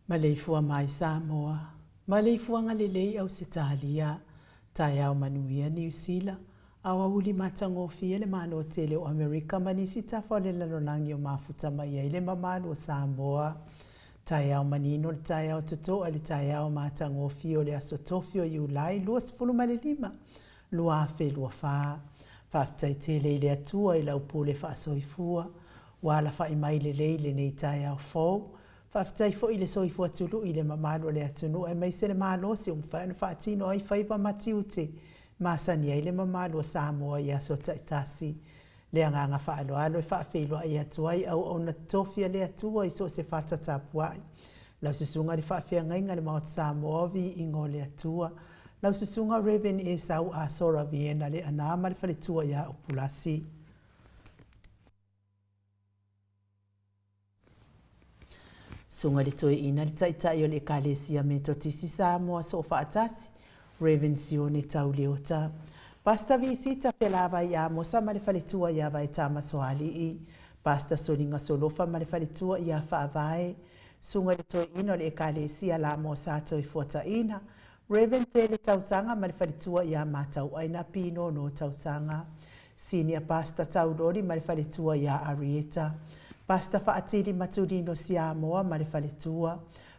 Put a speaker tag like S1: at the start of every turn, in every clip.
S1: Maleifua mai Samoa, maleifua ngalelei au Sitalia, tai au manuia New Zealand, au auli matangofia le mano tele o Amerika manisi tafa le lalonangi o mafuta mai ile mamalo o Samoa. Tai au manino le tai au tatoa le tai au matangofia le asotofio iulai lua sifulu malelima, lua afe lua faa. Faaftai tele ile atua ila upule faa soifua, wala faa imaile leile nei tai au fau. Faaftai fo ile soifua tulu ile mamalo le atunu e maise le malo si umfano faatino ai faiva matiute. Masani ile mamalo Samoa ya sota itasi. Le anganga faalo alo e faafeilo ai atuai au ona tofia le atua iso se fata tapuai. Lau sisunga le faafia ngainga le maot Samoa vi ingo le atua. Lau sisunga Raven e sau a sora viena le anama le faletua ya upulasi. Sunga le toe ina le taitai o le kalesia me totisi Samoa so faatasi. Raven sione tau leota. Pasta visita pelava ya mosa ma le faletua ya vai tama soali i. Pasta soninga solofa ma le faletua ya faavae. Sunga le toe ina le kalesia la mosa toi fota ina. Raven te le tausanga ma le faletua ya matau aina pino no tausanga. Senior pasta tau dori ma le faletua ya Arieta. Pasta faatili matulino Samoa ma le faletua.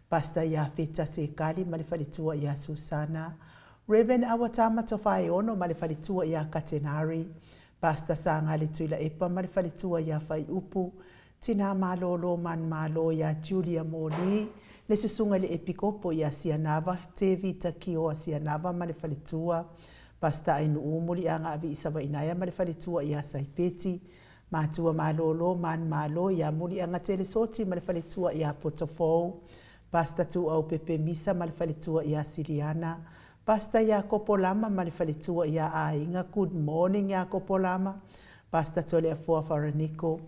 S1: Pasta ya feta sekali ma le faletua ya Susana. Raven awatama tofai ono ma le faletua ya Katenari. Pasta sanga le tuila epa ma le faletua ya fai upu. Tina malolo man malo ya Julia Moli. Le susunga le epikopo ya Sianava. Tevi takio a Sianava ma le faletua. Pasta ainu umuli anga avi isaba inaya ma le faletua ya Saipeti. Matua malolo man malo ya muli anga telesoti ma le faletua ya Potofou. Pasta tu au pepe misa ma le faletua ya Siliana. Pasta ya Kopolama ma le faletua ya Ainga. Good morning ya Kopolama. Pasta tole afua Faraniko.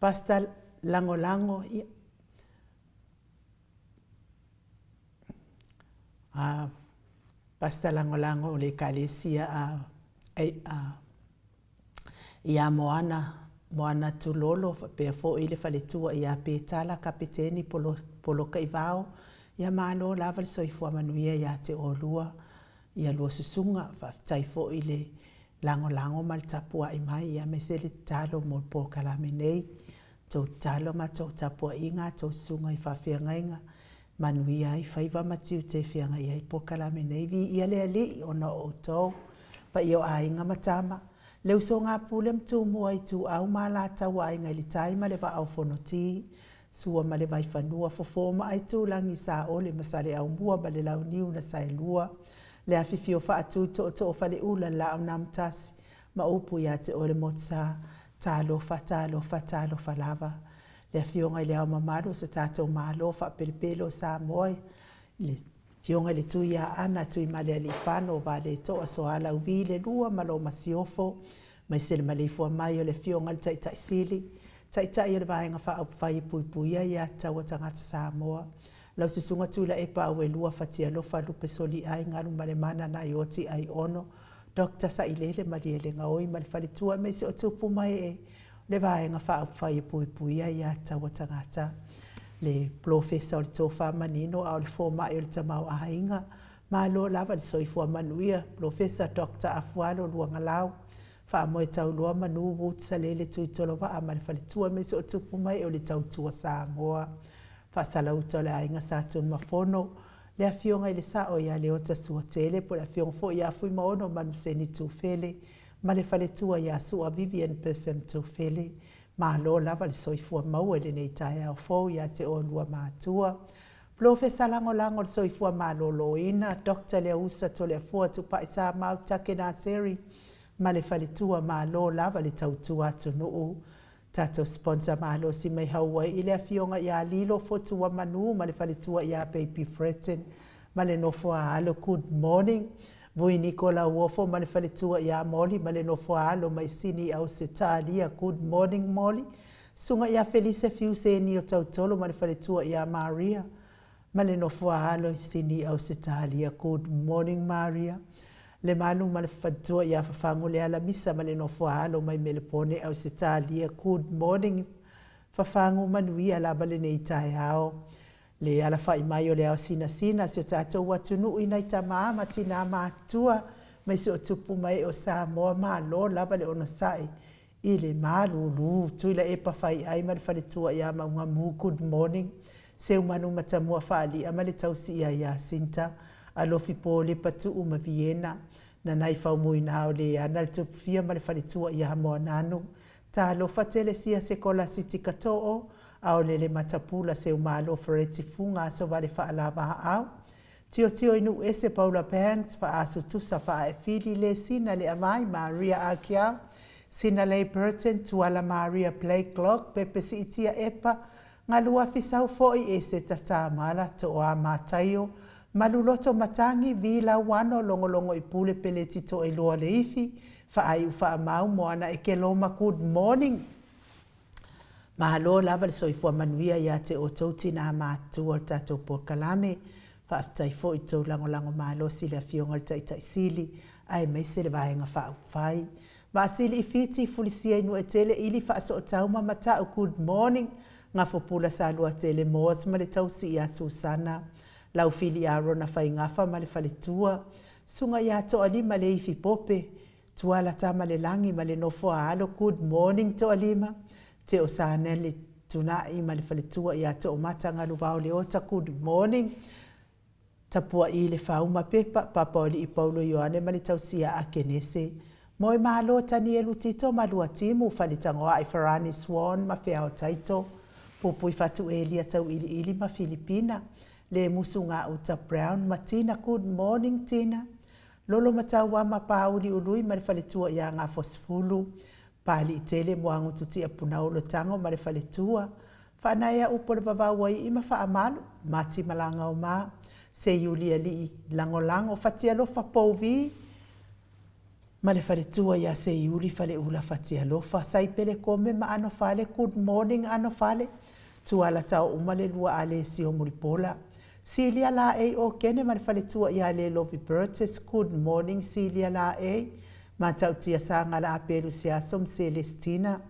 S1: Pasta lango lango. Pasta lango lango le kalesia ya Moana tulolo pe fo ile faletua ya petala kapiteni polo kaivao ya malo lava soifua manuia ya te olua ya lua susunga tai fo ile lango mal tapua imai ya mesele talo mo po kalamenei to talo ma to tapua inga to sunga ifafia ngainga manuia i faiva matiu te fianga ya po kalamenei vi ia le ali ona o to pa io ainga matama leu so ngā pule mtu mua i tu au mala tau ai ngai li taima le va au fonoti. Sua ma le vai whanua fofoma ai tu langi sa ole masare au mua ma le lau niu na sai lua. Le afifi o wha atu to o whale ula la au namtasi. Ma upu ya te ole motsa talo fa lava. Le afio ngai le au mamaro sa tato malo fa peripelo sa moi. Le fio ngai le tu ya ana tu i male ali whano va le to a soala uvi le lua malo masiofo. Mai se le malefua mai o le fio ngai tai sili. Tai o le vaenga wha whai puipuia ia taua tangata Samoa. Lau se sunga tula e pa awe lua fatia lofa lupe soli ai ngaru male mana na ioti ai ono. Dr. Sailele maliele ngaoi male falitua me se o tupu mai e. Le vaenga wha whai puipuia ia taua tangata. Le profesa o le tofa manino au le foma o le tamau a hainga. Ma lo lava le soifua manuia. Profesa Dr. Afualo Luangalau. Wha moe tau loa manu wut sa lele tui tolo wa a male falitua me se o tupu mai o le tau tua Samoa. Wha sala uta le ainga sa tun mafono. Le a fionga i le sa o ia le ota sua tele po le a fionga fo ia fui maono manu se ni tu fele. Ma le falitua ia sua Vivian Perfem tu fele. Ma lo lava le soifua mau ele nei tae au fo ia te o lua maatua. Profesa lango le soifua ma lo ina. Dr. Lea Usa to le fua tu pa isa mau take na seri. Ma le faletua ma lo lava le tautua atu nuu. Tato sponsor ma lo si mai Hawaii ile a fionga ia lilo fotu wa manu ma le faletua ia Baby Fretten. Ma le nofo a alo good morning. Vui Nicola Uofo ma le faletua ia Molly ma le nofo a alo mai sini au setalia good morning Molly. Sunga ia Felice Fiuseni o tautolo ma le faletua ia Maria. Ma le nofo a alo sini au setalia good morning Maria. Le manu ma le fatua ia fafango le ala misa ma le nofo alo mai melepone au setalia good morning fafango manuia la bale nei tae ao. le ala fai mai o le au sina se o tātou atunu ina i tamaa ma tina mātua mai se o tupu mai o Samoa malo lava le ono sai i le malulu tuila e pa fai ai ma le faletua ia maunga mu good morning se umanu matamua faali ama le tausi ia Sinta alofi po le patu uma Vienna na nai fau mui na o le ana le tupu fia ma le faletua ia moa nanu ta alofa tele sia se kola siti katoo au le matapula se umalo fereti funga so vale fa alava au tio inu ese Paula Banks fa asu tusa fa e fili le sina le amai Maria Akia sina le Burton tuala Maria Playclock pepe si itia epa ngalua fisau foi ese tata mala to a matayo maluloto matangi vila wano longolongo ipule peleti to e loa le ifi fa ai ufa mau moana e ke loma good morning mahalo lava le soifua manuia ia te o tauti na mātua o tatou pokalame whaaftai fo i tau lango mahalo sili a fionga le taitai sili ai meise le vaenga whaafai. Ma sili i fiti fulisia inu e tele ili whaaso o tauma mata o good morning ngā fopula sa lua tele moas ma le tausi ia Susana lau fili a rona whai ngafa ma le whaletua sunga ia to alima le ifi pope tuala tama le langi ma le nofo a alo good morning to alima te o sanele tuna i ma le whaletua ia to o mata ngā luvao le ota good morning tapua i le whauma pepa papa oli i Paulo Ioane ma le tausia a Kenese moi mahalo tani e lutito ma lua timu whalitangoa i Farani Swan ma whea o taito pupui fatu e lia tau ili ma Filipina le musu ngā uta Brown ma Tina good morning Tina lolo matau wa ma pauli ului ma le whaletua ia ngā fosfulu pali i tele moangu tuti a punau lo tango ma le whaletua whanaya upo le vavawai ima wha amalu mati malanga o maa se Yulia li lango fatia lofa pouvi ma le whaletua ia se Yuli whale ula fatia lofa sai pele kome ma ano fale good morning ano fale tuala tau umale lua ale si o muripola Silia la e o kene ma le whaletua ia le Lovi Burtis good morning Silia la e ma tau tia sa ngala aperu se asom Celestina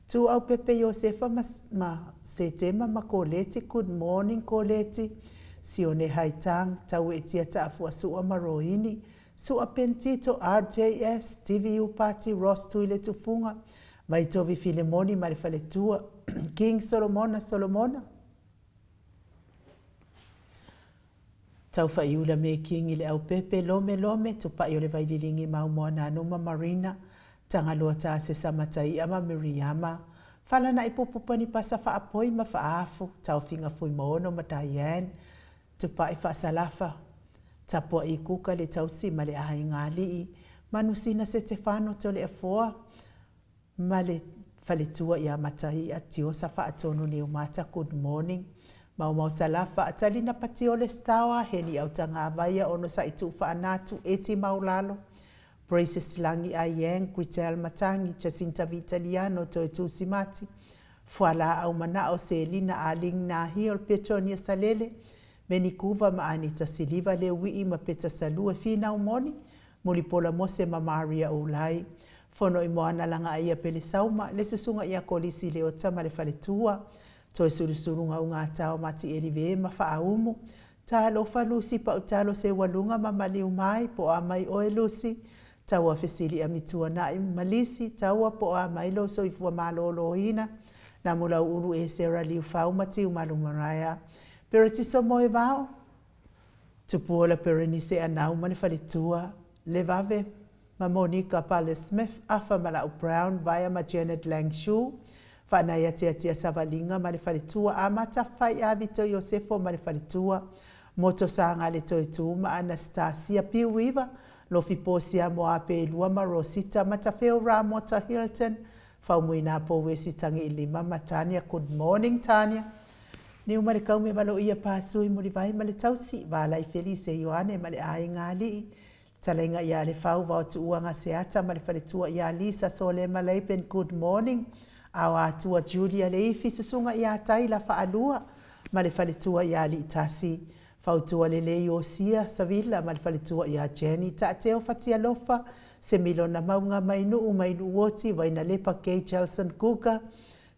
S1: tu au pepe Josefa ma se tema ma koleti good morning koleti Sione haitang tau e tia taafu asua maroini sua pentito RJS TVU Party Ross tuile tufunga mai tovi Filemoni ma le whaletua King Solomona tau whaiula me King i le au pepe lome tu pai o le vaililingi mau moana anuma Marina tangaloa ta se samatai ama Miriama falana ipupupani pasa whaapoi ma whaafu tau finga fui moono ma Diane tu pai whaasalafa tapua i kuka le tausi ma le ahai ngali manusina se Stefano to le afoa ma le whaletua ia matai a tio sa whaatonu ni umata good morning mau salafa atalina pati o le stawa heni au tanga avaia ono sa itu whaanatu eti maulalo Braces langi a Yang Gritel Matangi Jacinta Vitaliano to tu simati fuala au mana o Selina Aling na hiol Petronia Salele Menikuva ma Anita Siliva le wii ma peta salua fina umoni mulipola mose ma Maria Ulai fono i moana langa ia pele sauma le susunga ia kolisi le ota ma le whaletua to e surusurunga unga tau mati erive ma whaaumu ta alofa lusi pa utalo se walunga ma maliu mai po a mai oe lusi tau a fesili a mitua nai malisi tau a po a mai lo so ifua malolo hina na mula ulu e sera liu fau mati umalu maraya pero tiso moe vao tupuola perenise anau ma le whaletua le vave ma Monica Pale Smith afa Malau Brown via ma Janet Langshu whanai tia savalinga ma le whaletua a matawhai a Vito Iosefo ma le whaletua moto sanga le toitu ma Anastasia Piuiva lofi posia mo ape lua ma Rosita matafeo Ramota Hilton faumuina po wesi tangi ilima ma Tania good morning Tania ni umare kaume valo ia pasui mo vai ma le tausi vala i Felice Ioane ma le ai ngali talenga ia le fau va tu uanga seata ma le whaletua ia Lisa Sole ma Leipen good morning awa tua Julia Leifi susunga ia taila whaalua ma le whaletua ia li tasi fautua le leo sia Savila ma le whaletua ia Jenny ta teo fatia lofa se milona maunga mainu woti vaina lepa Kay Chelson Kuka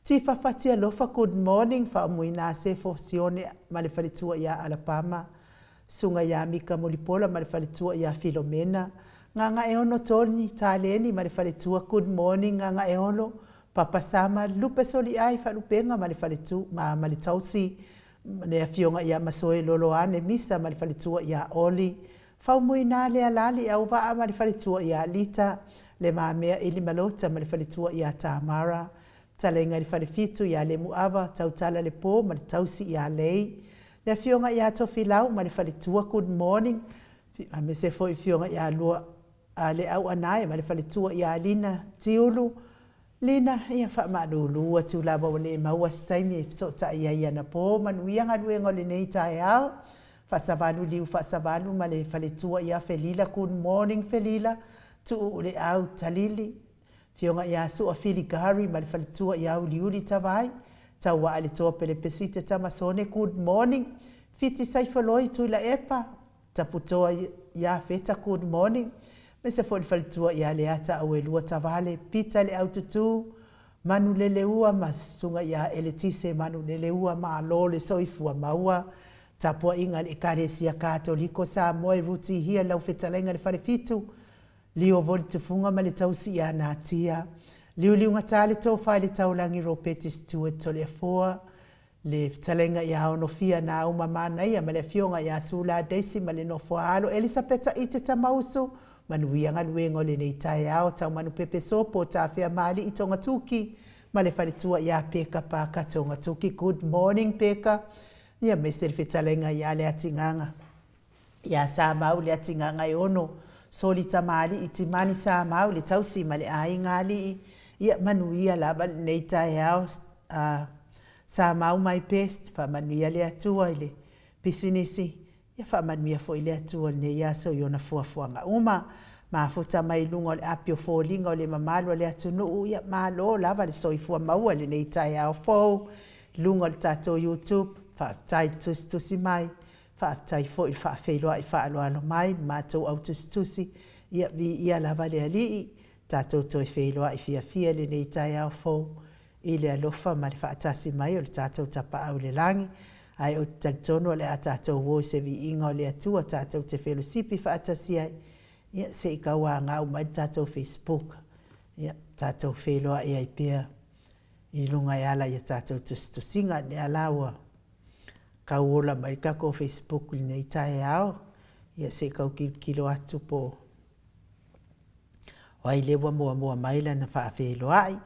S1: Tifa fatia lofa good morning fa muina se fosione ma le falitua ia Alabama. Sunga ia Mika Molipola ma le falitua ia Filomena. Nganga e ono Tony Taleni ma le falitua good morning nganga e ono. Papa Sama lupe soli ai fa lupenga ma le falitua ma le tausi. Ne afionga ia masoe loloane misa ma le falitua ia Oli. Fa muina le alali au va ma le falitua ia Lita. Le mamea ili malota ma le falitua ia Tamara. Talenga li wharifitu ia le muawa, tautala le pō, ma le tausi ia lei. Le fionga ia to filau, ma le wharitua good morning. A me se fo i fionga ia lua le au anai, ma le wharitua ia Lina tiulu. Lina ia wha maadulu, atu laba o le maua staimi e so ta ia na pō, manuianga luengo le nei tae au. Whasavalu liu whasavalu, ma le wharitua ia Felila, good morning Felila. Tu le au talili. Fionga ia su a fili gari ma le falitua ia uliuli tawai. Tau wa ale toa pele pesite tamasone good morning. Fiti saifaloi tu la epa. Taputoa ia feta good morning. Mese fo le falitua ia le ata au elua tawale. Pita le au tutu. Manu lele ua ma sunga ia eletise manu lele ua ma alo le soifua maua. Tapua inga le karesia katoliko sa moe ruti hia lau fetalenga le falifitu. Lio voli te funga ma le tausi ia nā tia. Liu ngata le tau whai le taulangi ropeti stua tole a foa. Le talenga ia ono fia nā uma mana ia ma le fionga ia sula deisi ma le nofo halo. Elisabeta ite tamausu. Manuia ngaluengo le nei tae ao tau manu pepe sopo ta fea mali i tonga tuki. Ma le wharitua ia peka pa ka tonga tuki. Good morning peka. Ia mesel fe talenga ia le atinganga. Ia sa mau le atinganga i ono. Soli tamali iti mani sa mau le tausi ma le ai ngali ia manuia laba nei tae au sa mau mai pest fa manuia le atua ile pisinisi ia fa manuia fo ile atua ne ia so yona fuafuanga uma ma futa mai lungo le apio fo lingo le mamalo le atunu ia malo lava le soifua mau le nei tae au fo lungo le tato YouTube fa tai tusi mai Whaatai fo i whaafeiloa i whaaloalo mai, mātou au tustusi, ia lava le alii, tātou toi wheiloa i fia le nei tai au fo, i le alofa ma le whaatasi mai o le tātou tapa au le langi, ai o talitono le a tātou wo se vi inga o le atua tātou te whelosipi whaatasi ai, ia se i kaua ngau mai tātou Facebook, ia tātou wheiloa i ai pia, i lunga i ala i tātou tustusinga ne alaua, Kauola mai kako Facebook nei tae ao. Ia se kau kilo atu po. Wai lewa mua maila na whaafelo ai.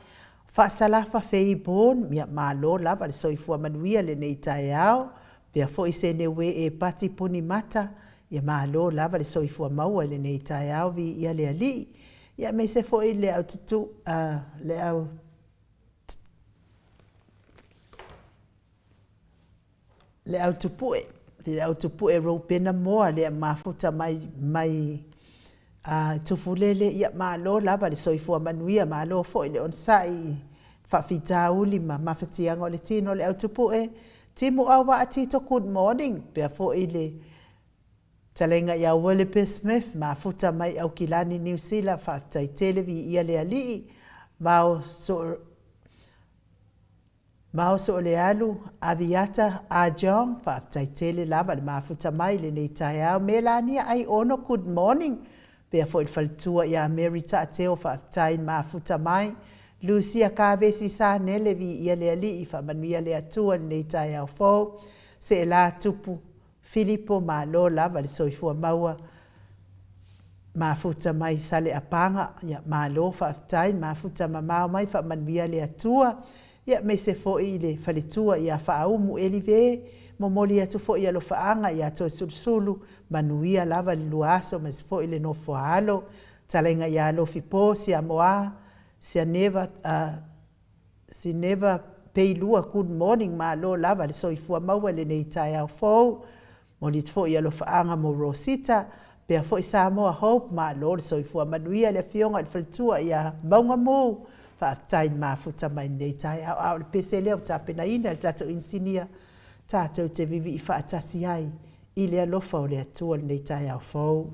S1: Whaasalafa fei bon, mia malo lava le soifua manuia le nei tae ao. Pea fo ise ne we e pati puni mata. Ia malo lava le soifua maua le nei tae ao vi ia le ali. Ia me se fo i le au tutu, le au le autopue ro pena moa le mafuta mai tufulele ia malo lava le soifua manuia malo fo le onsai whawhitauli ma mawhatianga le tino le autopue timu awa atito good morning pea fo le talenga ia Willepe Smith mafuta mai au kilani New Zealand whaftai televi ia le alii Mao so le alu, aviata, ajong, whaaftai tele lava le mafuta mai le nei tae au. Melania ai ono good morning. Pea fo il faltua ia Mary Tateo whaaftai mafuta mai. Lucia Kavesi sa nele vi ia le ali i whamanuia le atua nei tae au fo. Se la tupu Filippo ma lo lava le soifua maua. Mafuta mai sale apanga. Ia ma lo whaaftai mafuta mamao mai whamanuia le atua. Ia me se fo i le whalitua ia whaaumu elive, momoli atu fo i alo whaanga ia to sulusulu, manuia lava li luaso, me se fo i le no foalo, talenga ia alo fipo, sia moa, sia neva peilua good morning ma lo lava le soifua maua le nei tae au fo, moli fo i alo whaanga mo Rosita, pea fo i Samoa Hope ma lo le soifua manuia le fionga le whalitua ia maunga mo, Whaatai mafuta mai nei tae au le pese leo tapena ina le tatou insinia tatou te vivi i whaatasi ai i le alofa o le atua nei tae au fau.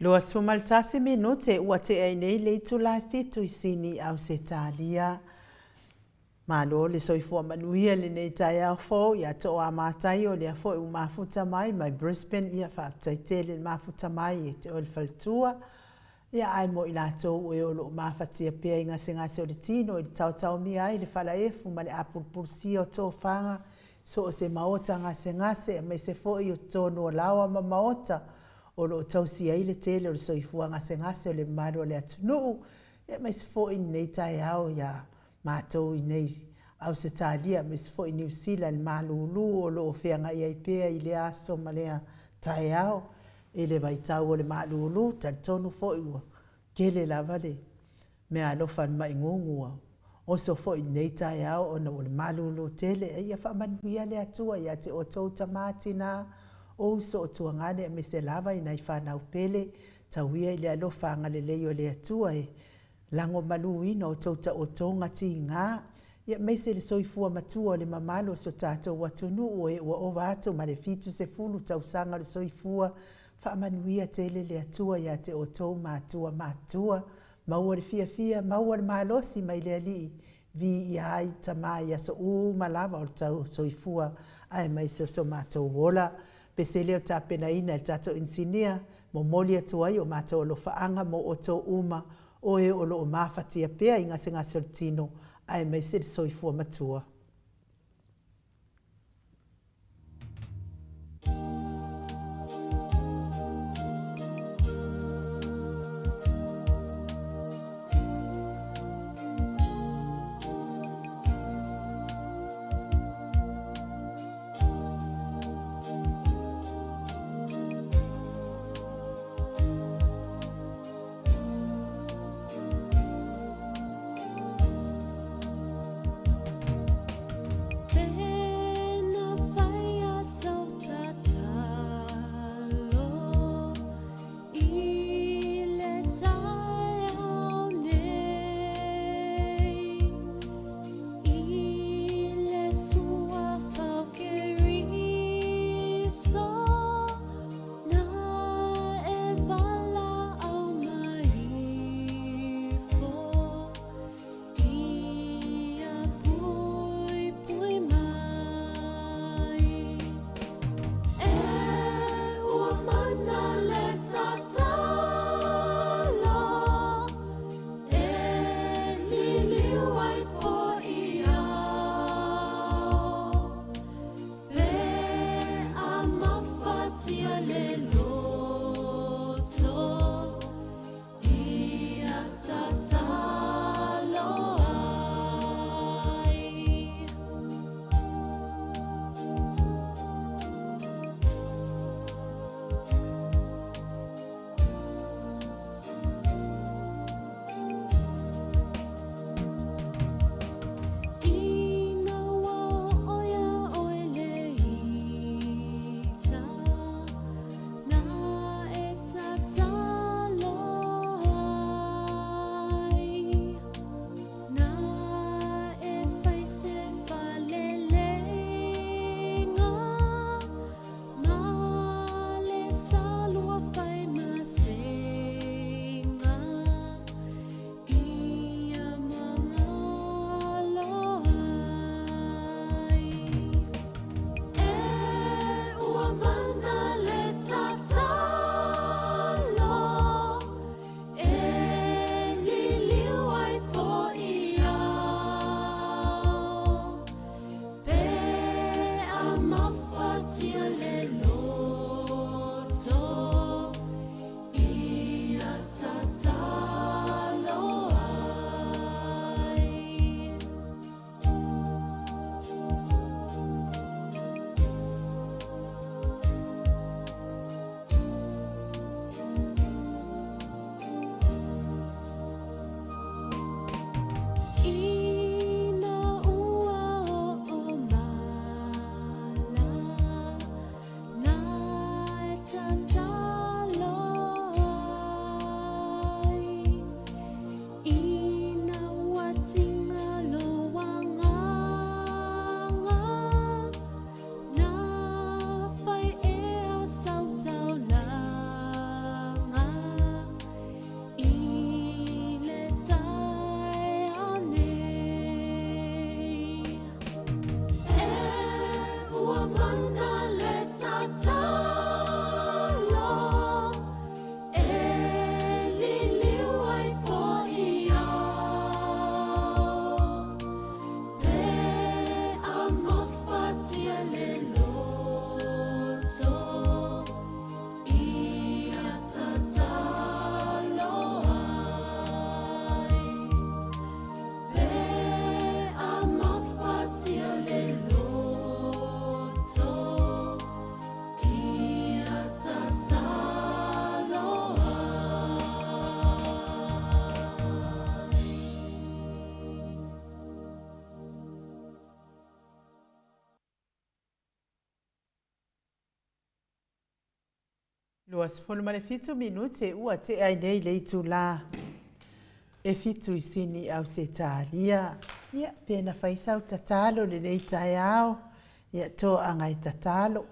S1: Lua sumaltasi minute ua te ai nei le tu lai fitu i sini au se talia. Malo le soifua manuia le nei tai au fo ia to a matai o le a fo u mafuta mai mai Brisbane ia whaatai te le mafuta mai e te o le faltua. Ia ai mo i lato e o lo mafatia pia inga se ngase o le tino i le tau mi ai le fala efu ma le apulpulsi o tō whanga so o se maota ngase me se fo i o tōnu o lawa ma maota o lo tausi ai le tele o le soifua ngase o le maro le atunuu ia me se fo i nei tai au ia mātou i nei au se tālia me se fo i New Zealand malulu o lo whianga i pia i le aso ma lea tai au e le vaitau o le malulu tal tonu fo i ua kele lava le me alofan mai ngungua o so fo i nei tai au o na o le malulu tele e ia whamanuia le atua ia te o tau tamatina o so o tuangane me se lava i nei whanau pele tauia i le alofa ngale leo le atua e lango maluina o tauta o tonga ti ngā ia me se le soifua matua o le mamalo so tātou watunu o e ua ova atu ma le fitu se fulu tausanga le soifua whaamanuia tele le atua ia te o tau matua maua le fia maua le malosi mai le ali vi i ai tamai aso malava o tau soifua ai mai so mātou wola pe se leo tāpena ina e tātou insinia mo moli atu ai o mātou lo whaanga mo o tau uma o e o lo o mafatia pea inga se ngā soltino ai mai se soifua matua. Luasfulu ma le fitu minute ua te ai nei le itu la. E fitu I sini au se tālia. Ia, pēna whaisau tatalo le nei tai au. Ia, tō anga I tatalo.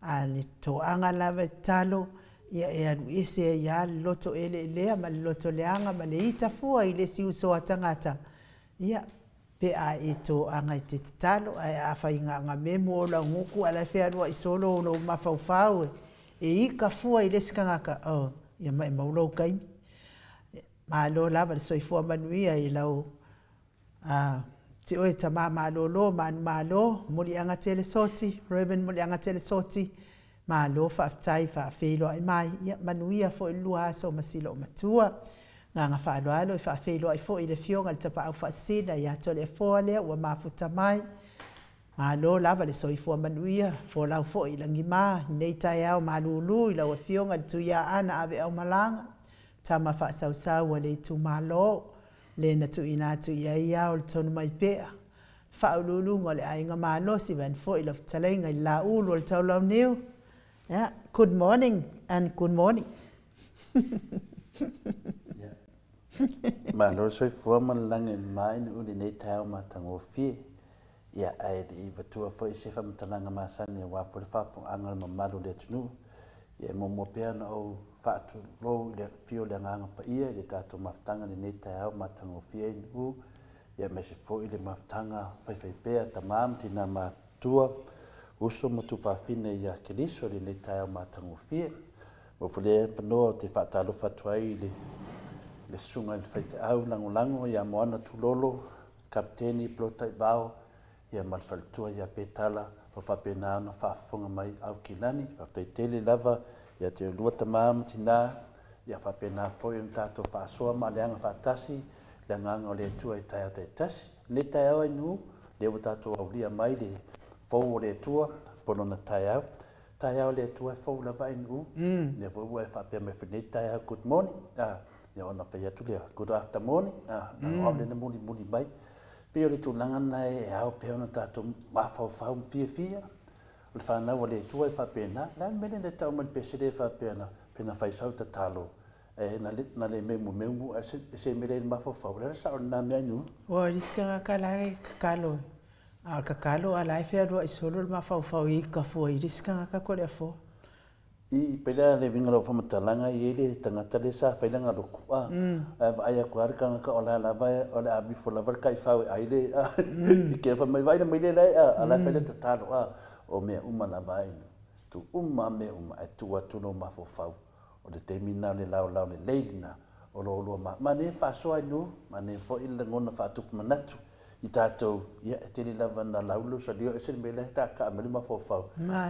S1: A le tō anga lava I talo. Ia, e anu ese e ia le loto ele lea, ma le loto leanga, ma le ita fua I le si usoa tangata. Ia, pe a e tō anga I te tatalo. A whai ngā memo o la nguku, ala whea rua I solo o no mawhauwhau e ika fua I le sikangaka. Oh, ia mai maulau kaimi. Malo lava le soifua manuia I lau te oe ta malo malo muli anga tele soti Reverend muli anga tele soti malo whaaftai whaafelo ai mai ia manuia fo I lua asa o masilo o matua nganga whaaloalo I whaafelo ai fo I le fionga le tapa au whaasina ia tole foa lea ua mafuta mai malo lava le soifua manuia fo lau fo I langi maa nei tai au malulu I lau e fionga le tuia ana ave au malanga tama fa sau sau le tu malo le na tu ina tu ia o tonu mai pea fa lulu ngole ai nga malo si van fo I love talenga I la u lo tau lau new yeah good morning and good morning
S2: yeah malo so fo man lang en mai u ni nei tau ma tango fi ya ai di vatua fo I se fa mtananga masani wa fo fa angal ma malo de tunu ya mo pea no fatu lo le fio le nganga pa ia le tato maftanga ni neta au matango fie u ya me se fo ile maftanga fai pea tamam tina matua uso motu fa fine ya keliso le neta au matango fie o fole pano te fatalo fatwai le sunga le fai au lango ya moana tulolo kapteni plota bao ya malfaltua ya petala o fa pena no fa fonga mai au kilani fa tele lava ya te lua tamam tina ya fa pena foi un tato fa soa ma le anga fa tasi le nganga le tua I tai te tasi le tai au nu le tato au lia mai le fo le tua pono na tai au le tua fo la vai nu le vo fa pe me fini tai au good morning ya ona fa ya tu le good afternoon na o le muli mai pe le tu langa nai au pe ona tato ma fa fia le whanau o le tua fa pena la mene le tau man pesere fa pena fai sau ta talo na le memu se mele mafo fa la sa na me anu
S1: o riska kala kakalo a kakalo a lai fe ro isolo ma fa I ka fo I riska ka ko le fo
S2: I pela le vinga lo fa matalanga I le tangata le sa fa langa lo ku ai a kwar ka ola la vai ola abi fo la kai fa ai le ke fa mai vai le a la fa le talo o mea uma na vai tu me e tu no mafofau o te temina le lau le leilina o lo ma ne fa so ai no ma ne fo I le ngona fa tu manatu I tatou ia e te lava na laulo sa dio e se me le ta ka me mafofau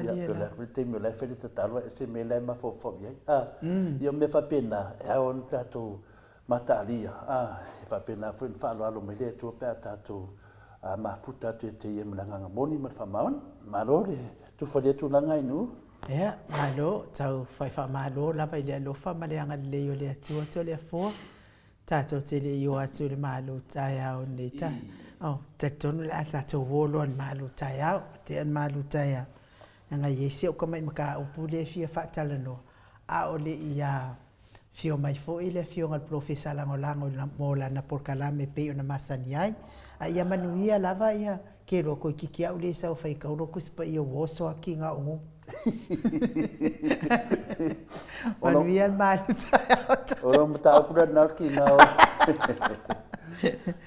S2: ia pe le frite me le fele talo e se me le mafofau ia me fa pena e on tatou matalia e fa pena fa lo me le tu pe tatou mafuta te ia malanga moni ma fa maon malore tu fa le tu langa inu
S1: ia malo tau fai fa malo la vai le lo fa male anga le yo le tu le fo tato te le yo atu le malo tai au le ta te tonu le tato wolo malo tai au te malo tai au nga yesi o kama maka o pule fia fa talano a o le ia fio mai fo ile fio ngal profesa lango mo la na por kalame pe ona masani ai ia manuia lava ia ke ro ko kiki au le sa fai ka ro kuspa ia woso aki nga o manuia malu
S2: o mata pura na ki na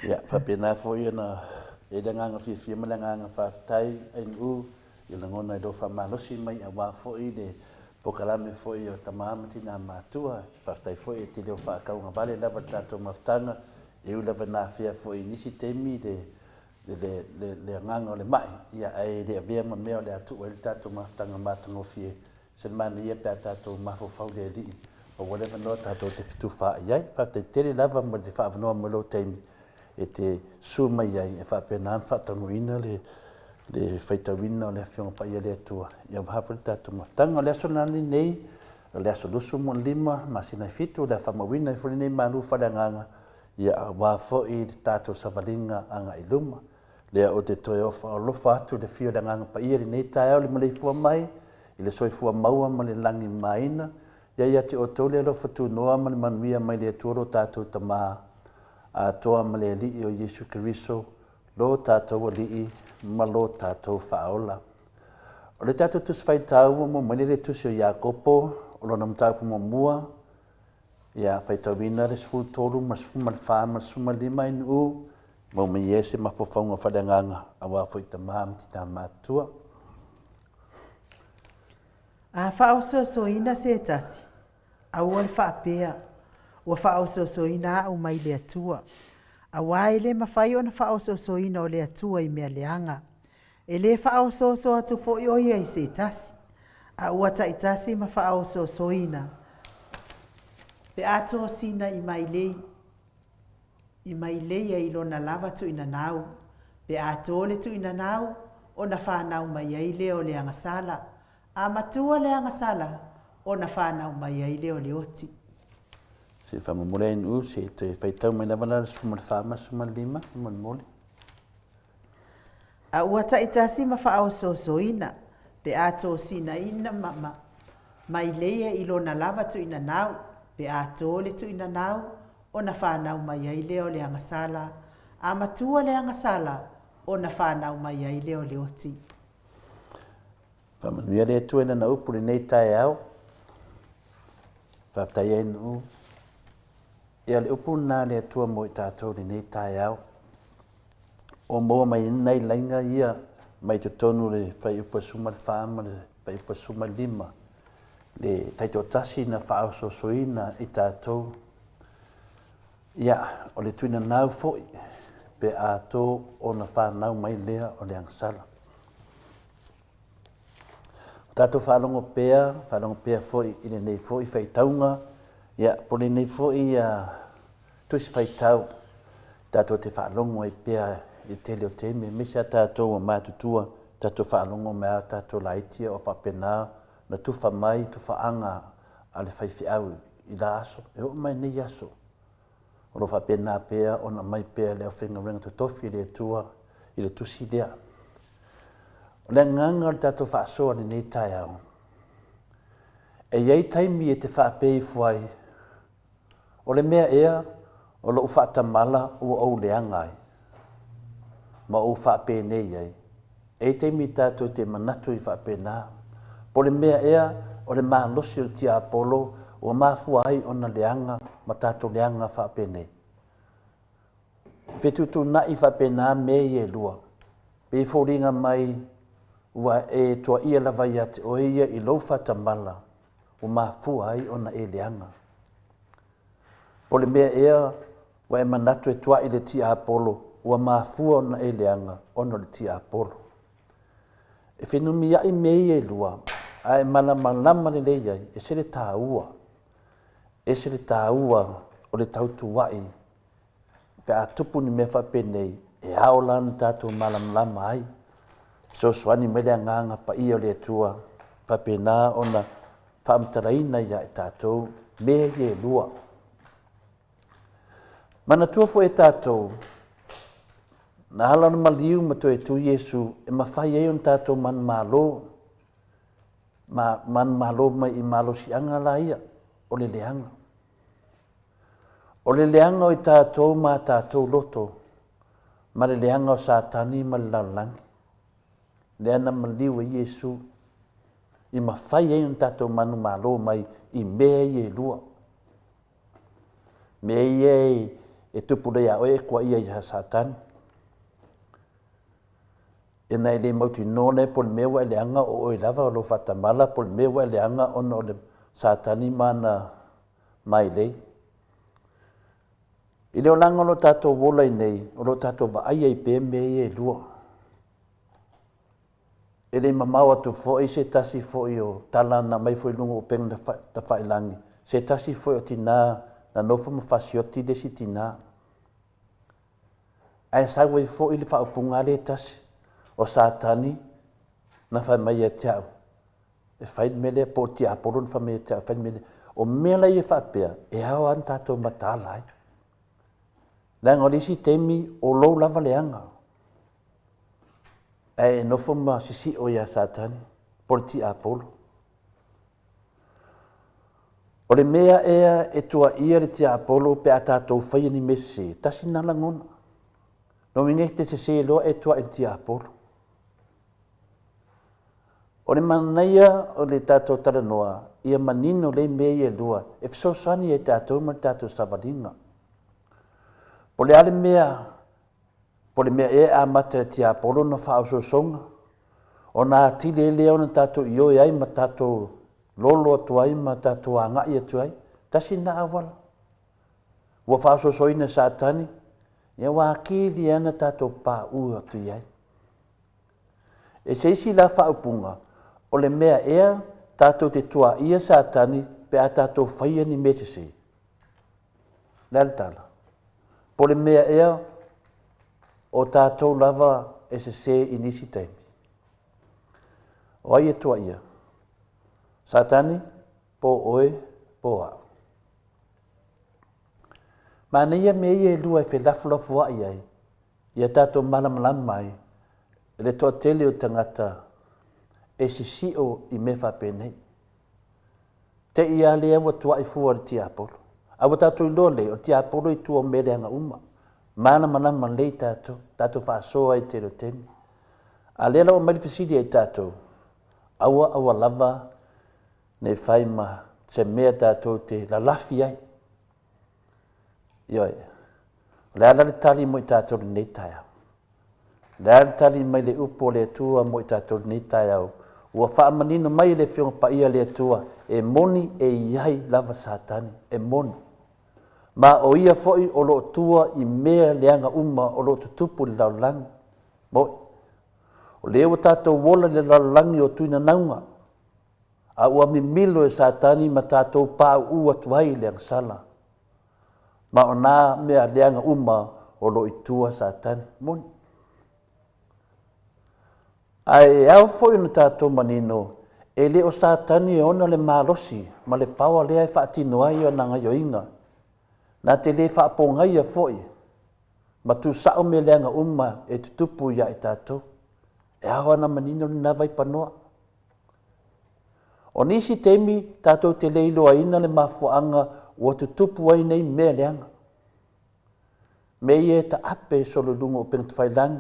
S2: ya fa pena fo ia na e nga fi malanga fa tai en u ia ngona do fa malosi mai a wa fo I de pokalame fo I o tamama tina matua fa tai fo I te le fa ka nga vale lava tato maftanga e ula na fia fo I nisi temi le nganga le mai ia ai de via ma me le atu el tato maftanga matango fie se mani ia pe tato mafo fa le di o whatever no tato te fitu fa ia fa te tele lava mo le fa no mo lo temi e te suma ia e fa pena fa tango ina le faita wina le fiona pa ia le tua ia va fa tato maftanga le sonani nei le aso lusu mo lima masina fitu le fa mo wina fo nei malu fa nganga ia wa fo I tato savalinga anga I luma le o te toe ofa o lofa atu le fio nganga pa ia nei tai au le male fua mai I le soifua maua ma le langi maina ia te o tole lo fatu noa man manuia mai le tuoro tātou tama a toa ma le alii o Iesu Keriso lo tātou alii ma lo tātou whaola. O le tātou tusi whaitau mo mani le tusi o Iakopo o lona mtau pu mua ia whaitau ina le sfulu tolu ma sfulu malwha ma sfulu malima inu u mo me iese ma fofaunga whadanganga a wafo i tama mti tā mātua.
S1: A whaososoina se tasi, a ua le whaapea, ua whaososoina au mai le atua. A waile mawhai o na whaososoina o le atua i mea leanga. E le whaososo atu fo i oia i se tasi. A ua taitasi ma whaososoina. Pe ato sina i mai lei. I mai lei e ilo na lava tu ina nau. Pe ato le tu ina nau o na whanau mai ai leo le angasala. A matua le angasala o na whanau mai ai leo le oti.
S2: Se whamamure inu se te whaitau mai nawana suma whama suma lima mole.
S1: A ua taitasi ma whaososoina. Pe ato sina ina mama. Mai lei e ilo na lava tu ina nau. Pe ato le tu ina nau o na whanau mai ai leo le angasala. A matua le angasala o na whanau mai ai leo le oti.
S2: Whamanuia le tuena na upuri nei tae au. Whaftai e nu. Ia le upu nā le atua mo i tātou le nei tae au. O moa mai nei lainga ia mai te tonu le whai upa suma le whaama le whai upa suma lima. Le taito tasi na whao sosoina i tātou. Ia, o le tuina nau foi, pe a tō o na whanau mai lea o le angsala. Tātou whanongo pēa foi i le nei foi whai taunga. Ia, po le nei foi tusi whai tau. Tātou te whanongo i pēa i te leo te me. Misa tātou o mātutua, tātou whanongo mea tātou laitia o whapena na tuwha mai, tuwha anga a le whaiwhi au i la aso. E o mai nei aso. O lo whapena pēa, o na mai pēa leo whenga renga to tofi le tua i le tusi lea. O le nganga o tātou whaasoa ni nei tai au. E iei taimi e te whaapei fuai. O le mea ea, o lo whaatamala o au leangai. Ma o whaapei nei ei. E taimi tātou te manatu i whaapena. Po le mea ea, o le mālosi o tia Apollo, o mafua ai o na leanga, ma tātou leanga whaapene. Whetutu na i whaapena me e lua. Pe fōringa mai, ua e tua ia lava ia te o ia i lau whatamala, o mafua ai o na e leanga. Po le mea ea, ua e manatu e tua i le tia Apollo, ua mafua o na e leanga, o na le tia Apollo. E whenumi ai me e lua, a e malama le leiai, e se le tāua. E se le tāua o le tautu wai. Pe a tupu ni me whapenei, e ao lana tātou malama ai. So swani me le nganga pa ia le tua, whapena o na whaamtaraina ia e tātou, me e lua. Mana tua fo e tātou, na halana maliu ma to e tu Yesu, e mawhai e on tātou man malo, man malo mai i malo si anga la ia, o le leanga. O le leanga o i tātou ma tātou loto, ma le leanga o Satani ma le laulangi. Leana maliu e Yesu, i mawhai e on tātou manu malo mai i mea i e lua. Mea i e tupulea o e kua ia i Satani. E nei le mauti nōne po le mewa e leanga o i lava o lo whatamala po le mewa e leanga o no le Satani mana mai lei. I leo langa o lo tātou wola i nei, o lo tātou wa aia i pē me e lua. E le mamau atu fōi se tasi fōi o talana mai fōi lungo o penga da whailangi. Se tasi fōi o tina na nofa mawhasioti le si tina. Ai sawa i fōi le whaupunga le tasi. O Satani na whai mai e teau. E whai mele po ti Apollo na whai mai e teau. Whai mele o mela i e whapea. E hao an tātou matālai. Langa risi temi o lou lava leanga. E nofo ma sisi o ia Satani. Po ti Apollo. O le mea ea e tua ia le tia Apollo pe a tātou whaia ni mese, tasi nala ngona. No minge te se loa e tua e tia Apollo. O le manaia o le tātou tara noa, ia manino le mea e lua, e fisosani e tātou ma tātou savalinga. Po le ale mea, po le mea e a mata le tia Apollo na whao songa. O nā tile leo na tātou i oi ai ma tātou lolo atu ai ma tātou a ngai atu ai, tasi na awala. Ua whaososoina sa tani, ia wakili ana tātou pā ua atu i ai. E seisi la whaupunga, o le mea ea tātou te tua ia sa tani pe a tātou whaia ni metese. Lele tala. Po le mea ea o tātou lava e se inisi taimi. O ai e tua ia. Satani, po oe, po au. Mana ia me ia lua e whelafulafu ai ai, ia tātou malamalama mai, le toa tele o tangata e sisio i me whapenei. Te ia lea wa tua i fua le tia Apollo. Awa tātou i lole, o tia Apollo i tua mere anga uma. Mana manama lei tātou, tātou whaasoa i te lo temi. A lea lau marifisidi ai tātou, awa lava, ne whai ma te mea tātou te la lafi ai. Ioi, lea le tali mo i tātou nei tai au. Lea le tali mai le upo le tua mo i tātou nei tai au. Ua wha manino mai le whionga pa ia le tua, e moni e iai lava satani, e moni. Ma o ia foi o lo tua i mea leanga uma o lo tutupu le laulangi. Moi, o leo tātou wola le laulangi o tuina naunga. A ua mimilo e satani ma tātou pā ua tuai leang sala. Ma o nā mea leanga uma o lo itua satani. Moni. Ai au foi na tātou manino, e le o satani e ona le malosi, ma le pawa lea e whaatino ai o nanga yoinga. Nā te le whaapongai a foi, ma tu sao me leanga uma e tutupu ia e tātou. E awa na manino ni nawai panoa. O nisi temi tātou te leilo a ina le mafuanga o tutupu ai nei mea leanga. Me ie ta ape solo lunga o pengtawhailangi,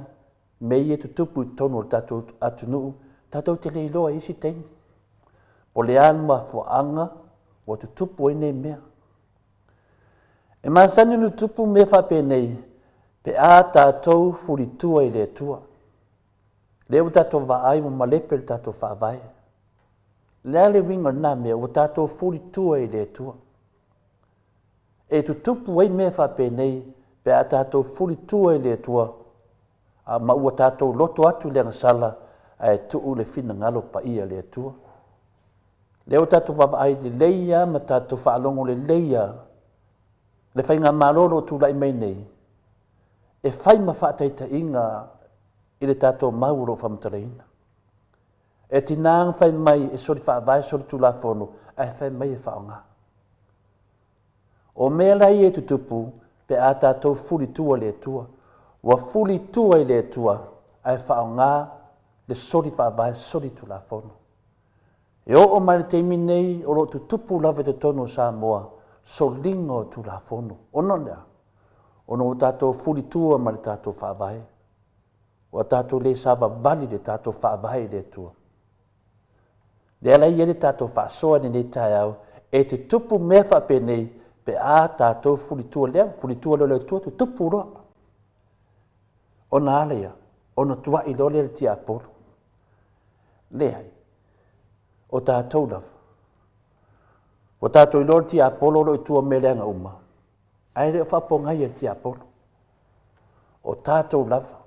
S2: me ie tutupu tono o tātou atunuu, tātou te leilo a isi temi. Po le anu mafuanga o tutupu ai nei mea. E masani no tupu me whape nei, pe a tātou furitua i le tua. Leo tātou vaai mo malepe le tātou whaavai. Lea le winga nā mea o tātou furitua i le tua. E tutupu ai me whape nei, pe a tātou furitua i le tua. A ma ua tātou loto atu le ngasala, a e tuu le fina ngalo pa ia le tua. Leo tātou vaai le leia, ma tātou whaalongo le leia, le whainga malolo tu lai mai nei, e whai ma whaataita inga i le tātou mauro whamtaraina. E tinang whai mai e sori whaavai sori tu la whono, e whai mai e whaonga. O mea lai e tutupu, pe a tātou fuli tua le tua, wa fuli tua i le tua, e whaonga le sori whaavai sori tu la whono. E o mai le teimi nei, o lo tutupu lawe te tono sa moa, so lingo tu la fono. Ono lea. Ono o tātou furi tua ma le tātou whaavai. O tātou le saba vali le tātou whaavai le tua. Le ala ia le tātou whaasoa ni nei tai au, e te tupu mea whape nei, pe a tātou furi tua lea, furi tua leo tua, tu tupu roa. Ona alea, ono tua i lole le tia Apollo. Lea, o tātou lava. O tātou i lor ti Apollo lo i tua meleanga uma. Ai reo whapongai e ti Apollo. O tātou lava.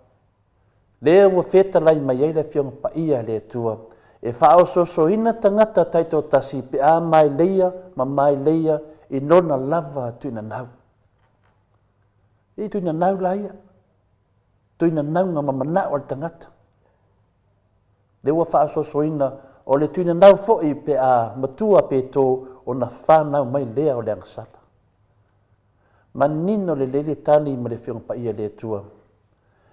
S2: Lea ua wheta lai mai eile whionga pa ia le tua. E whao so ina tangata taito tasi pe a mai leia, ma mai leia i nona lava tuina nau. I tuina nau laia. Tuina nau nga mamana o le tangata. Le ua whao so ina o le tuina nau foi pe a matua pe tō o na whanau mai lea o le angasala. Ma nino le lele tali ma le whionga pa ia le tua.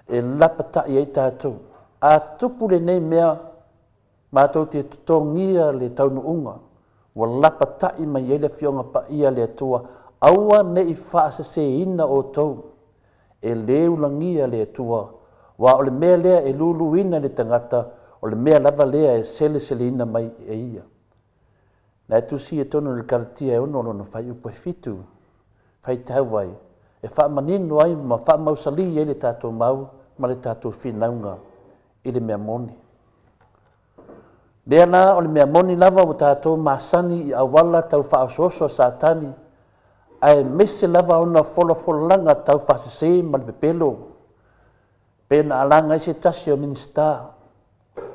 S2: E lapata i ei tātou. A tupu le nei mea mātou te tutongia le taunu unga. ua lapataʻi mai ai le fioga paia le atua aua neʻi faaseseina outou e lē ulagia le atua ua o le mea lea e luluina le tagata o le mea lava lea e seleseleina mai e ia na e tusi e tonu le kalatia e ono lona fai upu e fitu fai tau ai e faamanino ai ma faamausali ai le tatou mau ma le tatou finauga i le mea moni lea la o le mea moni lava ua tatou masani i auala tau faaosooso a satani ae mese lava ona folafolalaga tau faasesē ma le pepelo pe na alaga ai se tasi o minista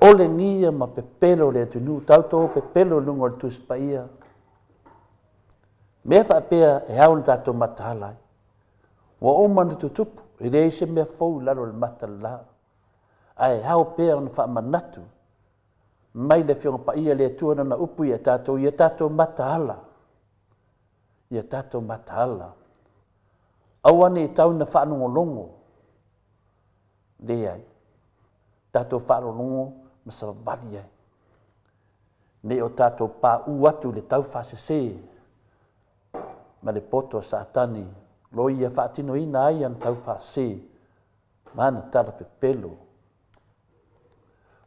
S2: o le gia ma pepelo le atunuu tautou pepelo luga o le tusipaia mea faapea e au le tatou matahala ai ua uma na tutupu i leai se mea fou lalo le matalala ae ao pea ona faamanatu mai le fioga paia le atua na upu ia tatou matahala ia tatou matahala aua nei tau na faalogologo leai tatou faalologo ma savavali ai nei o tatou paʻū atu le tau faasesē ma le poto o satani lo ia faatinoina ai ana tau faasesē ma ana tala pepelo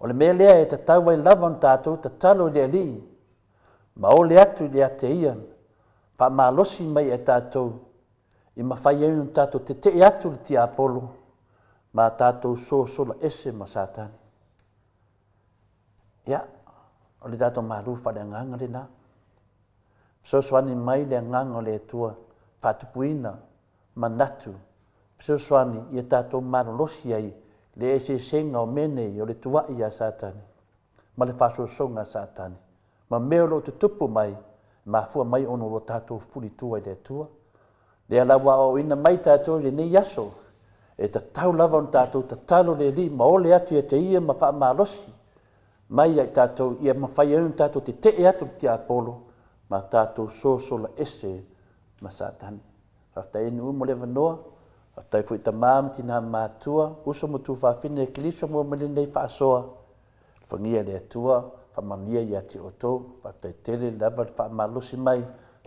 S2: o le mea lea e tatau ai lava ona tatou tatalo i le alii ma ole atu i le ateia faamalosi mai e tatou i mafai ai ona tatou tetee atu le tiapolo ma tatou sosola ese ma satani ia o le tatou malu faaleagaga lenā fesoasoani mai le agaga o le atua faatupuina manatu fesoasoani ia tatou malolosi ai le esesega o mea nei o le tuaʻi a satani ma le faasoasoga a satani ma mea o loo tutupu mai mafua mai ona ua tatou fulitua i le atua lea la ua aʻoina mai tatou i lenei aso e tatau lava ona tatou tatalo le alii ma ole atu ia te ia ma faamalosi mai ai tatou ia mafai ai ona tatou tetee atu le tiapolo ma tatou sosola ese ma satani faafetainu uma o le avanoa faafetai foʻi tamā ma tinā matua uso ma tufafine e kiliso mo ma lenei faasoa fagia le atua faamanuia iā te outou faafetai tele lava le faamalosi mai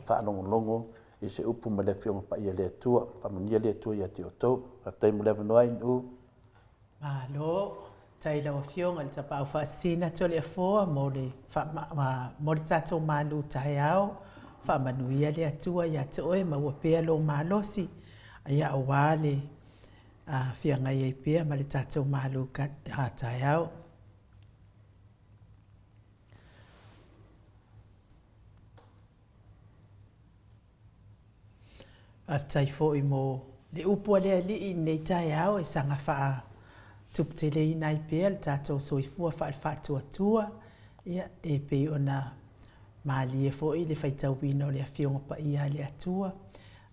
S2: faalogologo i se upu ma le fioga paia le atua faamanuia le atua iā te outou faafetai mo le avanoa inuu
S1: malo tailaua fioga le tapaʻau faasina tole afoa mo le tatou malu taeao faamanuia le atua iā te oe ma ua pea lo malosi ia auā le fiagai ai pea ma le tatou malu taeao faafetai foʻi mo le upu a le alii nei taeao e saga faatuputeleina ai pea le tatou soifua faatuatua ia e pei ona malie foʻi le faitauina o le afioga paia a le atua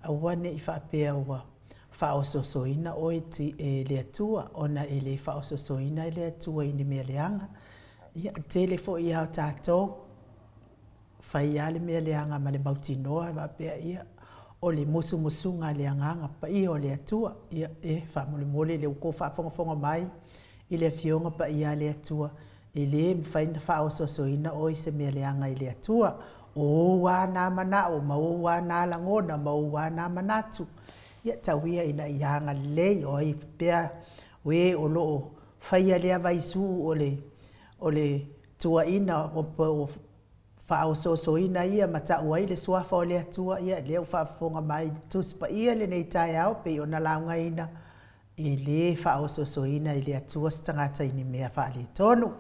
S1: aua neʻi faapea ua faaosoasoina oe e le atua ona e lē faaosoasoina e le atua i le mea leaga ia tele foʻi iā o tatou faia le mea leaga ma le mautinoa faapea ia o le musumusuga a le agaga paia o le atua ia e faamolemole le ukou faafogafoga mai i le afioga paia a le atua e lē mafaina faaosoasoina o i se mea leaga i le atua o ana manaʻo ma ou ana lagona ma ou ana manatu ia tauia ina iaga lelei o ai pea oe o loo faia lea vaisuu o le tuaʻina o faaosoasoina ia ma taʻu ai le suafa o le atua ia lea u faafofoga mai tusi paia lenei taeao pei ona laugaina e lē faaosoasoina i le atua se tagata ini mea faaletonu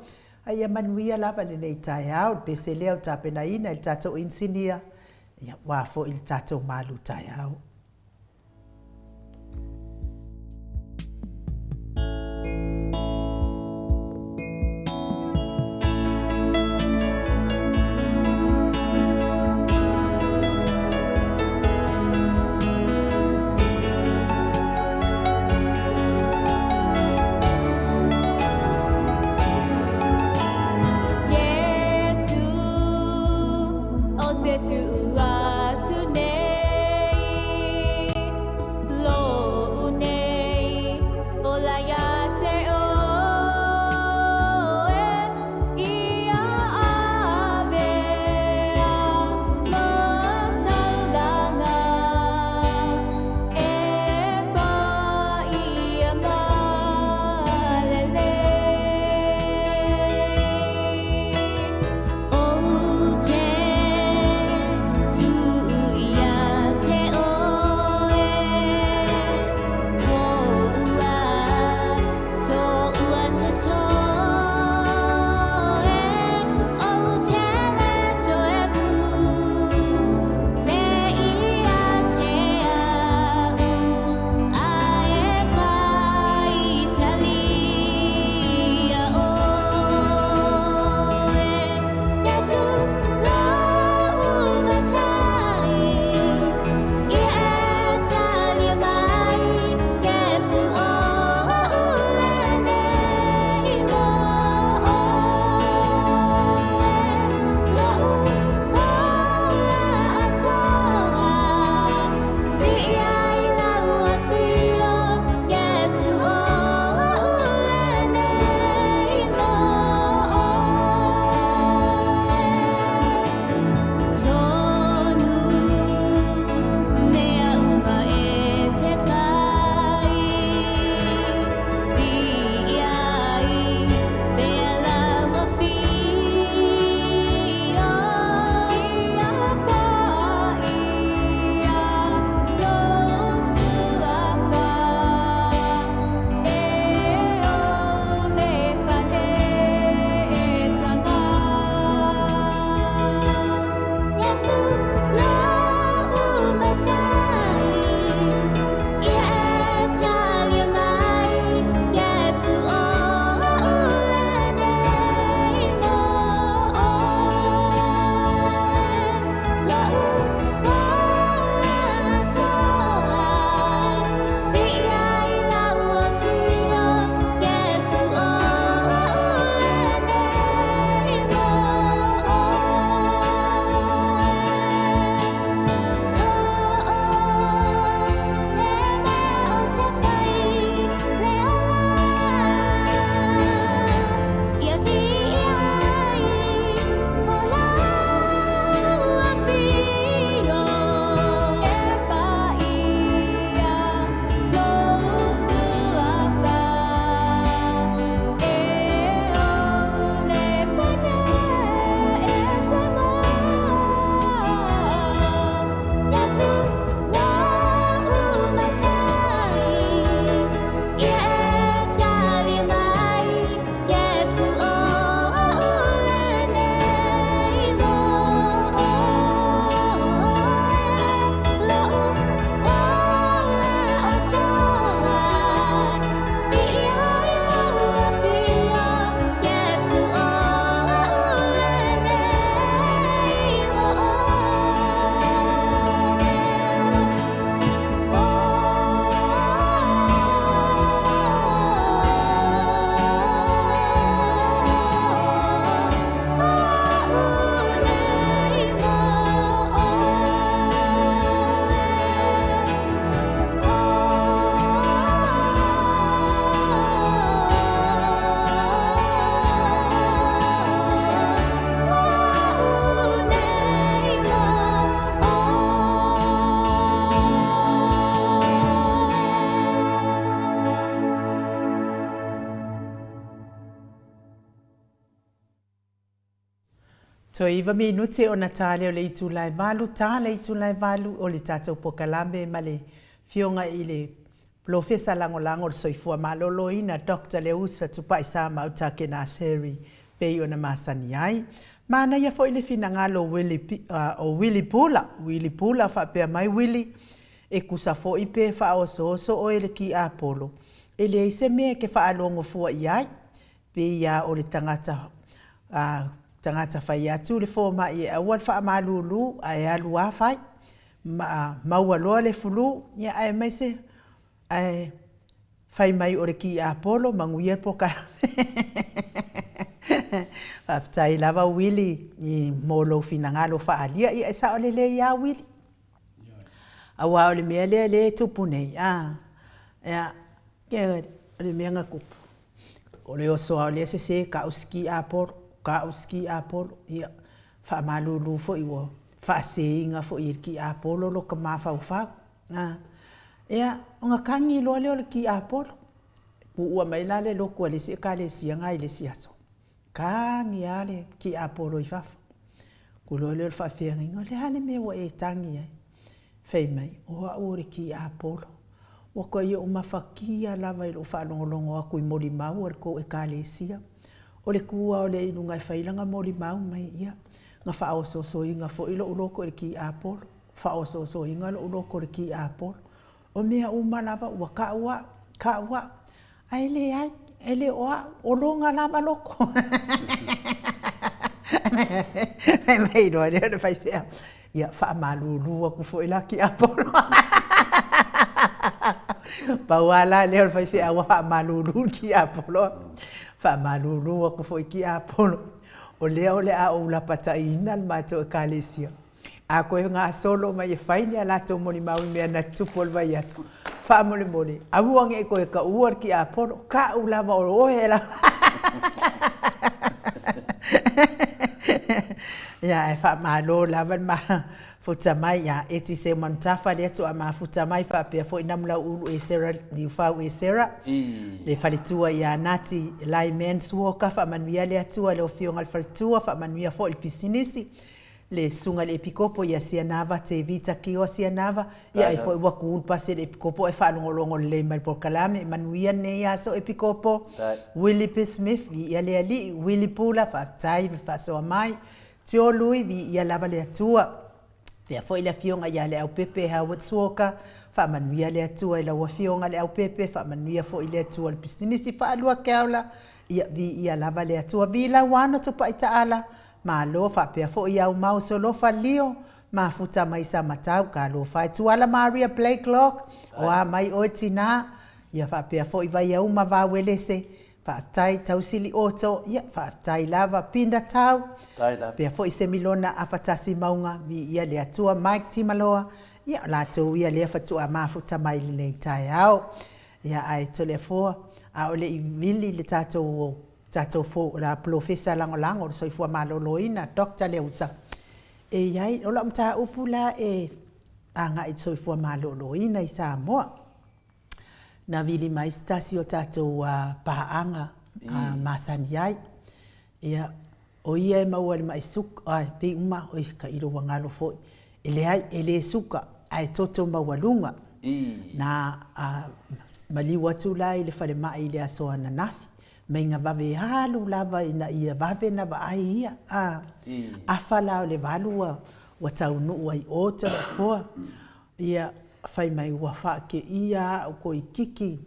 S1: aia manuia lava lenei taeao le pese lea o tapenaina i le tatou insinia ia ua foʻi le tatou malu taeao
S3: to
S1: To iwa minuti o Natale o le itu lai valu, tā le itu lai valu o le tātou pokalame ma le fionga i le Profesa lango le soifua malolo ina Dr. Leusa tupai sa mautake na seri pei o na masani ai. Mana ia fo ile fina ngalo Willy Pula fa pe mai Willy e kusa fo ipe fa oso o ele ki Apollo. Ele ise me ke fa alongo fua iai pe ia o le tangata fai atu le fo ma i awal fa malulu ai alu afai maua le fulu ia ai mai se ai fai mai o le ki Apollo manguia poka. Aftai lava Willy i molo fina ngalo fa alia i sa ole le ya Willy. Awa ole me le tupu nei ya le me nga kupu. Ole oso ole se ka uski Apollo ia fa malulu fo iwo fa seinga fo ir ki Apollo lo ka mafa ufa. Ia nga kangi lo le ki Apollo. Pu ua mai la le loko le se ka le sianga i le siaso. Kangi ale ki Apollo i fafa. Kulo le fa fianga le hane me wa e tangi ai. Fei mai o ore ki Apollo. O ko ia o mafakia lava i lo fa longo aku i moli mau ar ko e ka le sia. O le kua o le inunga i failanga moli mau mai ia. Nga fa oso inga fo ilo uloko le ki Apollo. Fa oso inga lo uloko le ki Apollo. O mea umalava ua ka ua. Ai le ai. Ele o longa lava loko. Mai no le fai fea. Ia fa malulu aku fo ila ki Apollo. Pawala le fai fea wa fa malulu ki Apollo. Fa malulu aku fo ki Apollo. O le a o la pataina ma to kalesia. A koe ngā solo mai e whaini a lato moni maui mea na tupol vai aso. Wha mole. A uange e koe ka uar ki Apollo. Ka ulama o ohe la. Ia e wha malo lawan ma futa mai. Ia e ti se mantafa le atu a ma futa mai wha pia fo inamla ulu e sera ni whau e sera. Le whalitua ia nati lai men's walker wha manuia le atua le o fionga le whalitua wha manuia fo il pisinisi. Le sunga le pikopo ia sianava te vita ki o sianava ia e foi wa kulpa se le pikopo e fa longo le mai por kalame manuia ne ia so e pikopo Willie P. Smith ia le ali Willy Pula fa tai fa so mai tio lui vi ia lava le atua pe foi le fionga ia le au pepe Howard Swoka fa manuia le atua ia wa fionga le au pepe fa manuia foi le atua le pisinisi fa lua kaula ia vi ia lava le atua vi la wana to pa itaala ma lo fa pe fo ia o mau so lo fa lio ma futa mai sa matau ka lo fa tu ala Maria Playclock o a mai o tina ia fa pe fo iva ia uma va welese fa tai tausili oto ia fa tai lava pinda tau pe fo ise milona a fatasi maunga vi ia le atua Mike Timaloa ia la to ia le fa tu a ma futa mai le tai au ia ai telefo a ole i vili le tato fo la profesa lango o soifua maloloina Dr. Leusa. E iai o la mta upula e anga i soifua maloloina i Samoa. Na vili mai stasi o tato paanga masani ai. Ia o ia e maua le mai suka ai pe uma o ka iro wangalo fo. Ele suka ai toto mawalunga. Na mali watu la ile fale mai ile aso na nafi. Menga vave halu lava ina ia vave na va ai ia afala le valua wa taunu ai ota fo ia fai mai wa fa ke ia ko ikiki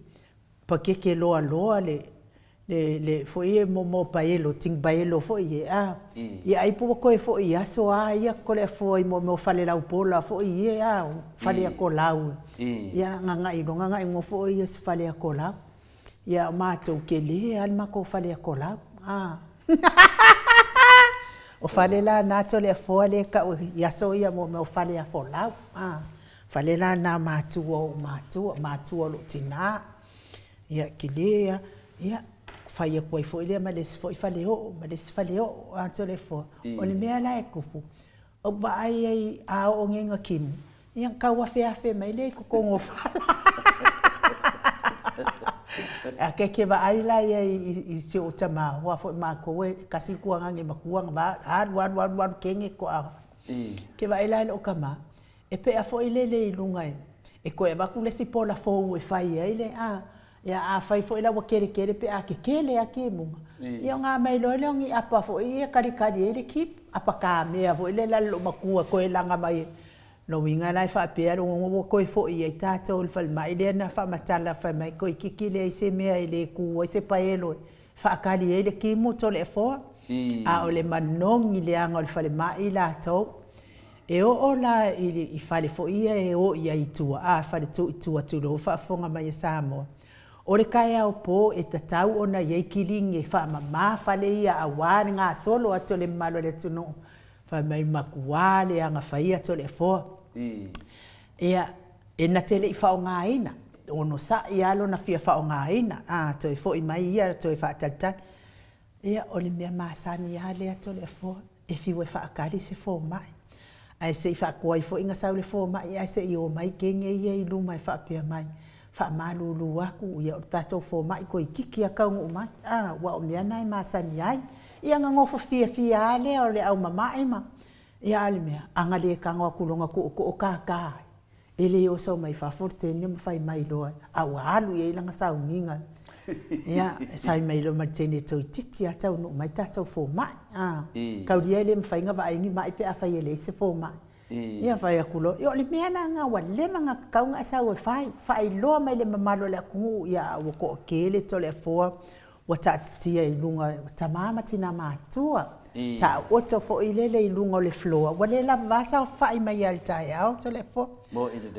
S1: pa ke loa le fo ia mo paelo ting baelo fo ia ia ai po ko fo ia so ia ko le fo mo fale la pola fo ia fale ko lau ia nga i mo fo ia fale ko lau ia matou ke le alma ko fale ko lau o fale la nato le fo le ka ia so ia mo fale a fo lau fale la na matua lo tina ia ke le ia fai ko fo ile ma les fo fale o ato le fo o le mea la e kupu o ba ai a o ngenga kim ia ka wa fe mai le ko ngo fala A ke va ai la i se o tama wa fo ma ko e kasi kuanga nge makuanga ba wan kenge ko a ke va ai la o kama e pe a fo ile le lunga e ko e va ku le si pola fo e fai ile a ya a fai fo ila wa kere pe a ke kele a ke mu ia nga mai lo le ngi apa fo i kari ile kip apa ka me a fo ile la lo makua ko e langa mai no winga lai fa pe ro ngo ko fo i ta to il fal mai le na fa matala fa mai ko kiki le se me ile ku se pa elo fa kali ile ki mo to le fo a o le manong ile anga il fal mai la to e o la i fale fo ia e o ia i tua a fale tu lo fa fonga mai samo o le kai au po e tatau ona ye kiling e fa mama fale ia awan nga solo ato le malo le tuno fa mai makuale anga fa ia to le fo ia e na tele i fa nga ina ono sa ia lo na fia fa nga ina a to i fo i mai ia to i fa tata ia o le mea masani ia le ato le fo e fi we fa akari se fo mai ai se fa ko i fo inga sa le fo mai ai se i o mai kenge ia i lu mai fa pe mai fa malulu aku ia tato fo mai ko kiki aka ngo mai wa o mea nai masani ai ia nga ngofo fia le o le au mama ma ia ale mea anga le ka ngo kulonga ko ka ele o so mai fa forte ni fai mai lo au alu ia langa sa unginga ia sai mai lo matene to titi ata no mai tato fo mai ka dia le mfai nga va ingi mai pe a fai ele se fo mai ia fai akulo yo le mea na nga wa le manga ka nga sa o fai lo mai le mamalo le ku ia o ko kele to le fo wa tatia i lunga tamama tina matua ta oto fo ilele i lunga le floa wa le la vasa fai mai al tai au to le fo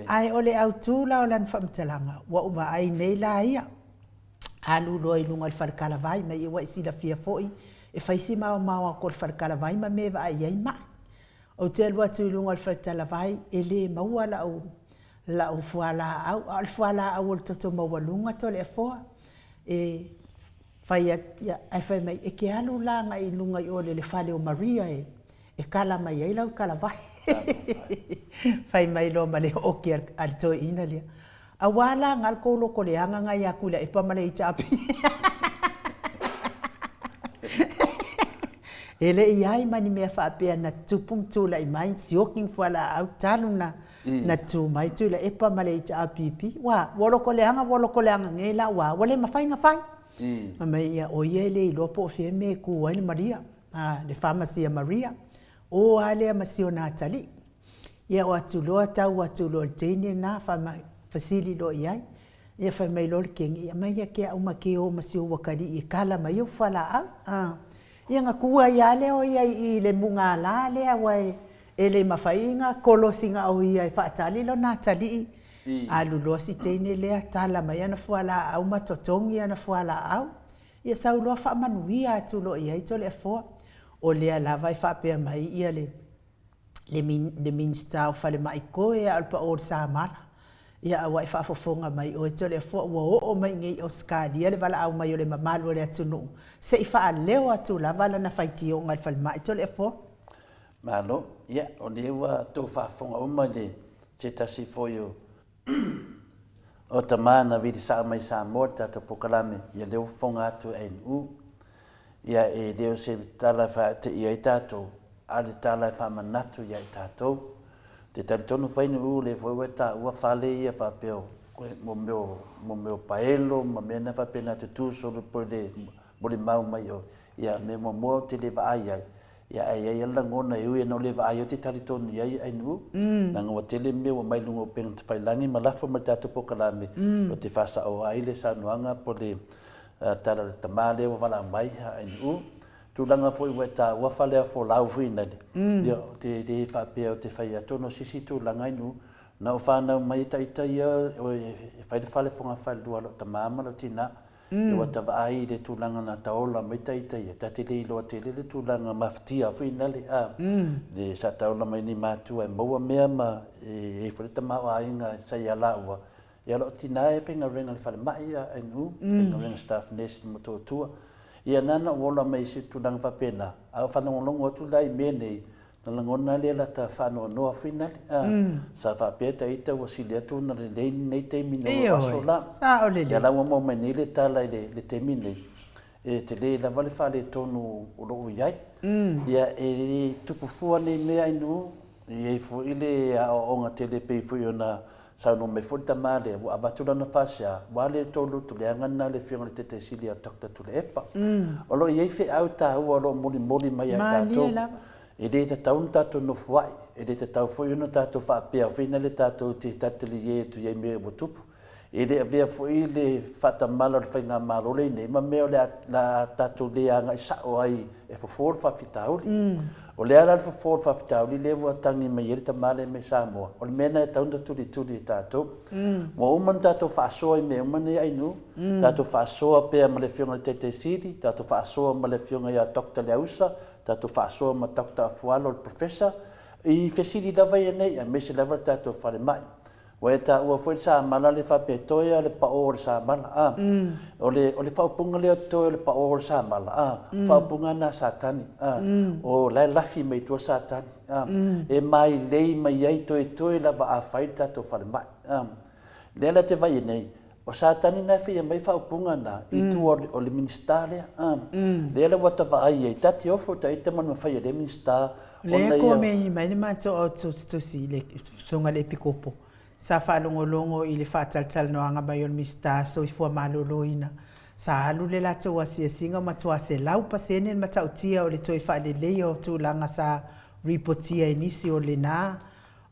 S1: ai ole au tula o lan famtelanga wa uma ai nei la ia alu lo i lunga le farkala vai mai wa isi la fia foi e fai si mau ko le farkala vai ma me va ai mai o te lua tu lunga le farkala vai ele maua la o fuala au al fuala au to mawalunga to le fo e fai ai fai mai e ke alu langa i lunga i ole le fale o Maria e kala mai ai lau kala vai fai mai lo male oki al to ina le awala ngal ko lo ko le anga nga ya kula e pa male i chapi ele iai mani me fa pe na tupung tu la mai sioking fala au taluna na tu mai tu la e pa male i chapi pi wa wolo ko le anga ngela wa wole mafai nga fai mama ia o ele lo po fe me ku ai Maria le pharmacy Maria o ale masio Natali ia o tu lo tini na fama fasili lo ia ia fa mai lo kengi ia mai ke au makeo masio wakari i kala mai o fala ia nga ku ia le o ia i le munga la le wai ele mafainga kolosinga o ia fa tali lo Natali alu lo si tene le tala mai ana fuala au matotongi ana fuala au ia sau lo fa manuia tu lo ia to le fo o le la vai fa pe mai ia le minsta fa le mai ko e al pa or sa mala ia wa fa fonga mai o to le fo o mai ngi o skadia le vala au mai le mamalo le tunu se fa leo atu la vala na faiti o ngal fa mai to le fo
S2: malo ia o le wa to fa fonga o mai le che tasi fo yo o tamana vidi sa mai sa morta to pokalame ia leo fonga atu NU ia e leo se tala fa te ia tato ale tala fa manatu ia tato te talitonu fai nu le foi weta ua fale ia fa peo mo meu paelo ma mena fa pena te tu so por de boli mau mai o ia me mo te le va ia ia ia la ngona eu no le va ia te talitonu ia NU na ngo tele me o mai lungo pen te fai langi ma lafa ma tato pokalame o te fa sa o aile sa noanga por de tala tamale o vala mai NU tu langa foi weta ua fale fo lau fina te fa pe te fai atono sisi tu langa inu na o fana mai tai o fai fale fonga fai dua lo tamama lo tina o ta vai de tu langa na taola mai tai ta te lo te le tu langa maftia fina le le sa taola mai ni matu e mo me ma e fo tama wa inga sa ya la wa ya lo tina e penga renga fale mai inu penga renga staff nest moto tua ia nana wola mai se tu dang papena a fa no longo tu dai mene na ngona le la ta fa no fina sa fa peta ita wa silia tu na le nei te mino asola
S1: sa o le
S2: ya la mo me ni le tala le te mine e te le la vale fa le tonu o lo yai ya e tupu fua ne me ai nu e fo ile a onga tele pe fo yona sa no me fo ta male wa abatula na fasha wa le tolu tu le ngana le fiona te silia takta tu le epa o lo ye fe au ta o lo moli mai ta to e de te taun tato no fuai, e de te tau fo yona tato fa pia fina le tato te tatili ye tu ye me botupu. E de avea fo i le fata mala le whainga malo le ne, ma meo le la tato le anga i sao ai e fo for fa fitauli. O le ala fo for fa fitauli le wa tangi mai ere ta male me Samoa. O le mena e taunda tuli tuli tato. Mo uman tato fa asoa i me umane ai nu. Tato fa asoa pea ma le fionga te siri, tato fa asoa ma le fionga ia tokta le ausa, tato fa asoa ma tokta afualo le professor. I fesiri lava ia nei, a mese lava tato fare mai. Wa ta ua foi sa mala le fa petoia le pa or sa mala o le fa punga le to le pa or sa mala fa punga na satani o la lafi me to satani e mai lei mai ai to la va a faita to fa mai le la te vai nei o satani na fi mai fa punga na i tu o le ministaria le la wata va ai tati ofo ta ite man fa le ministar
S1: le ko me mai ni ma to si le songa le pikopo sa whalongolongo i le whataltal no anga mai o mista so i fua maloloina. Sa alu le lata ua sia singa matua se lau pasene matau tia o le toi whale leo tu langa sa reportia inisi o le nā.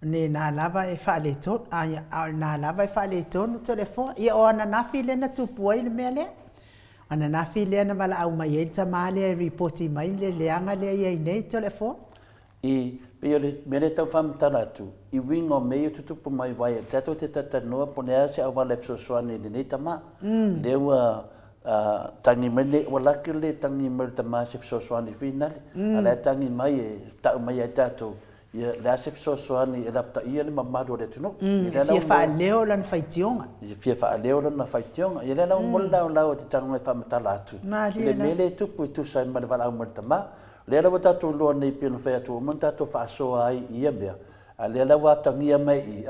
S1: Ne nā lava e whale ton, nā lava e whale ton to le fua. Ia o ana nafi le na tupua i le mea lea. Ana nafi le na mala au mai e ta maale e reporti mai le leanga le ia i nei to le fua.
S2: I pe le mele tau fam tanatu I wingo me tutupu mai vai tato te tata noa pone ase au wale fsoswani ni tama le wa tangi mele wala kile tangi mele tama se fsoswani finali ala tangi mai ta mai tato ia la se fsoswani ela ta ia le mamado le tuno
S1: ia fa leo lan faitionga
S2: ia fa leo lan faitionga ia la molla la te tangi fam talatu le mele tupu tu sai mal wala au tama le la tato lo nei pino fa tu mon tato fa so ai ia bea ale la wa tangia mai I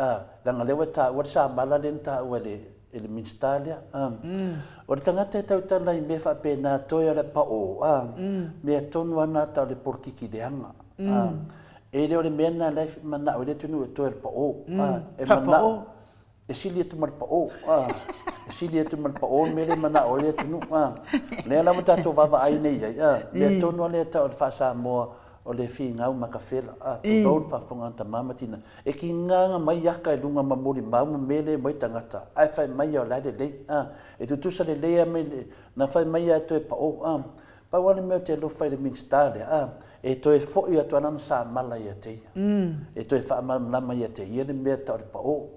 S2: langa le wata wa sa mala le ta wale ele ministalia o tanga te tau tala I me fa pe na to ya le pa o me tonu ana ta le portiki de anga e le mena le mana o le tunu to el pa o e mana e sili tu mal pa o sili tu mal pa o me le mana o le tunu le la wata to va ai nei le tonu le ta fa sa mo o le fi ngau makafela tau fa fonga ta mamatina e ki nganga mai aka lunga mamuri mau mele mai tangata ai fa mai o la de e tu sa le me na fa mai to e pa o pa wale me te lo fa le minstale e to e fo ia to nan sa mala ia te e to e fa mala mai ia te ia me ta pa o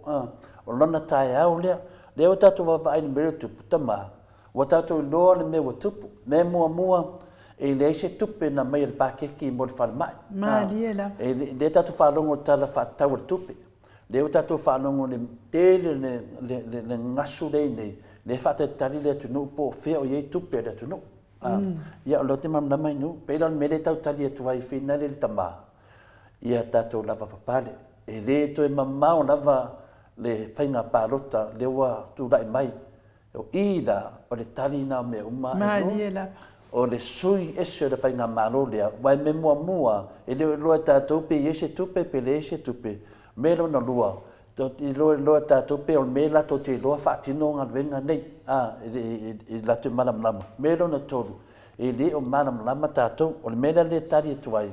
S2: lona tai au le o tatu va ai me tu tama o tatu lo le me o tupu me mua e le se tupe na mai pa ke ki mo fa mai
S1: liela
S2: e le tatu fa longo tala fa tau tupe le tatu fa longo le tele le ngasu le fa te tali le tu no po fe o ye tupe le tu no ia lo te mam na mai no pe lan me le tau tali tu ai finale le tama ia tatu lava papale e le to e mamau lava le fainga palota le wa tu dai mai o ida o le tali na me uma
S1: liela
S2: o le sui ese le fainga malo le vai me mua e le lo ta tope ese tupe pele ese tupe melo na lua to i lo ta tope o me la to te lo fa tino nga venga nei e la te malam lama melo na tolu e le o malam lama ta to o le mela le tali tuai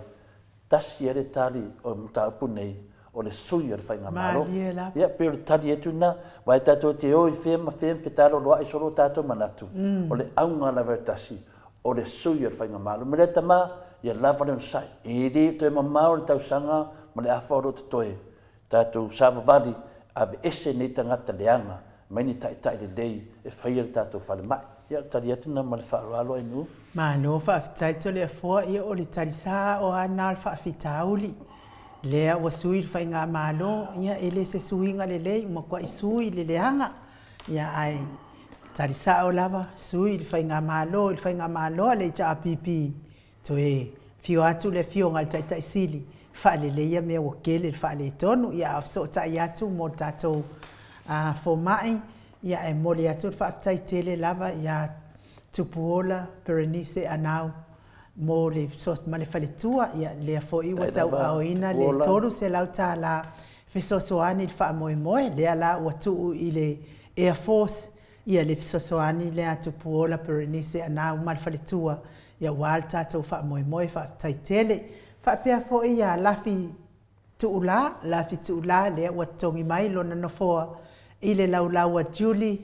S2: tasi le tali o ta punei o le sui le fainga malo ia pe tali e tuna vai ta to te o fem fetalo lo ai solo ta to manatu o le aunga la vertasi o le sui al whainga malo. Me le tama, ia lava le sai. E re to e mamau le tausanga, ma le awha oro te toe. Tātou sawa wali, ave ese nei tangata leanga, mai ni tai le lei, e whaia le tātou whale mai. Ia tari atuna ma le whaaro e nu.
S1: Ma no whaafitai to le afua, ia o le tarisa o ana al whaafitauli. Lea ua sui le whainga malo, ia ele se suinga le lei, ma kua i sui le leanga. Ia ai, tarisa o lava sui il fainga malo le cha pipi to e fio atu le fio ngal tai tai sili whaaleleia mea ua kele le whaale tonu ia afso tai atu mo tatou fomai ia e mole atu le whaatai tele lava ia tupuola Berenice Anau mo le sos ma le faletua ia lea fo'i ua tau aoina le tolu se lau tāla fesoasoani le whaamoemoe lea la ua tuu i le Air Force ia le fesoasoani lea tupuola Berenice Anau ma le faletua ia ua le tatou whaamoemoe whaatai tele whaapea fo'i ia lafi tuula lea ua tongi mai lona nofoa i le laulaua Julie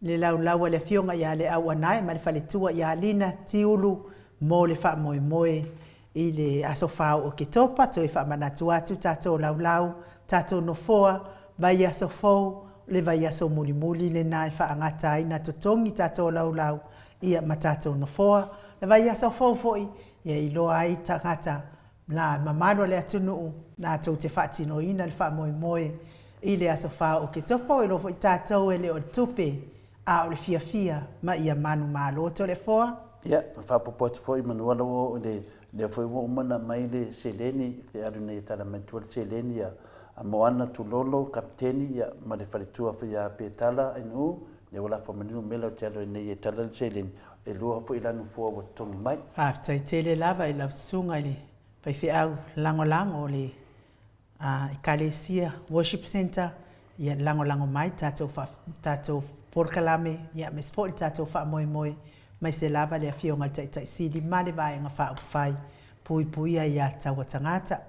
S1: le laulaua le fionga ia le au anai ma le faletua ia lina tiulu mo le whaamoemoe i le asofao o ke topa to e whaamanatu atu tatou laulau tatou nofoa vai asofou le vai aso muli le nai whaangata ai na totongi tatou laulau ia ma tatou nofoa le vai asofou foi ia i loa ai tangata na mamalo le atunuu na tau te whaatinoina le whaamoemoe i le asofao o ke topa o i lofo i tatou e le o tupe a o le fia ma ia manu malo to le foa.
S2: Ia, whapopoti foi manuala o le foi mo mana mai le seleni, le aru nei tala mentua le seleni a Moana Tulolo, kapteni ia ma le whaletua whia Petala inu, le wala whamaninu mela o te alo nei e tala le seleni, e lua po ilanu fua wa tongi mai.
S1: Haftai tele lava i lau sunga le whaiwhi au lango le Kalesia Worship Center, ia lango mai tatou porkalame ia mes fo tatou whaamoemoe mai se lava le afionga le tai sili ma le vaenga whaupawhai pui ia taua tangata.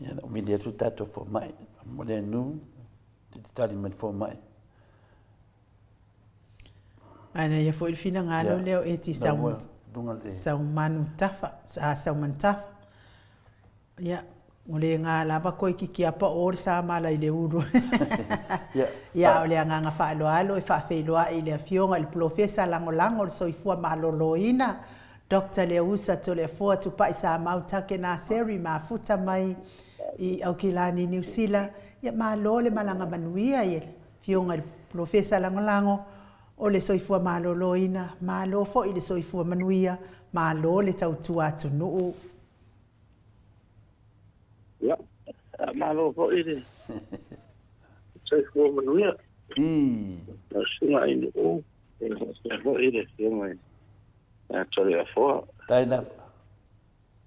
S2: Ia o midi atu tatou fo mai, mo le anu, te tali men fo mai.
S1: Ana ia fo il fina ngalo leo e ti saumanu tafa, sauman tafa. Ia o le ngā lava koe ki apa o le sa mala i le uru. Ia o le nganga whaaloalo e whaafeiloa i le afionga i profesa lango le soifua maloloina. Dr. Leusa to le fua tupa i sa mautake na seri ma futa mai i Aukilani New Zealand. Ia malo le malanga manuia i le fionga i profesa lango o le soifua maloloina. Malo fo i le soifua manuia. Malo le tautua atu nuu.
S3: Ja, malo po ide. Sai ko manuia. Singa ini o. Sai ko ide singa. Tole a fo.
S2: Taina.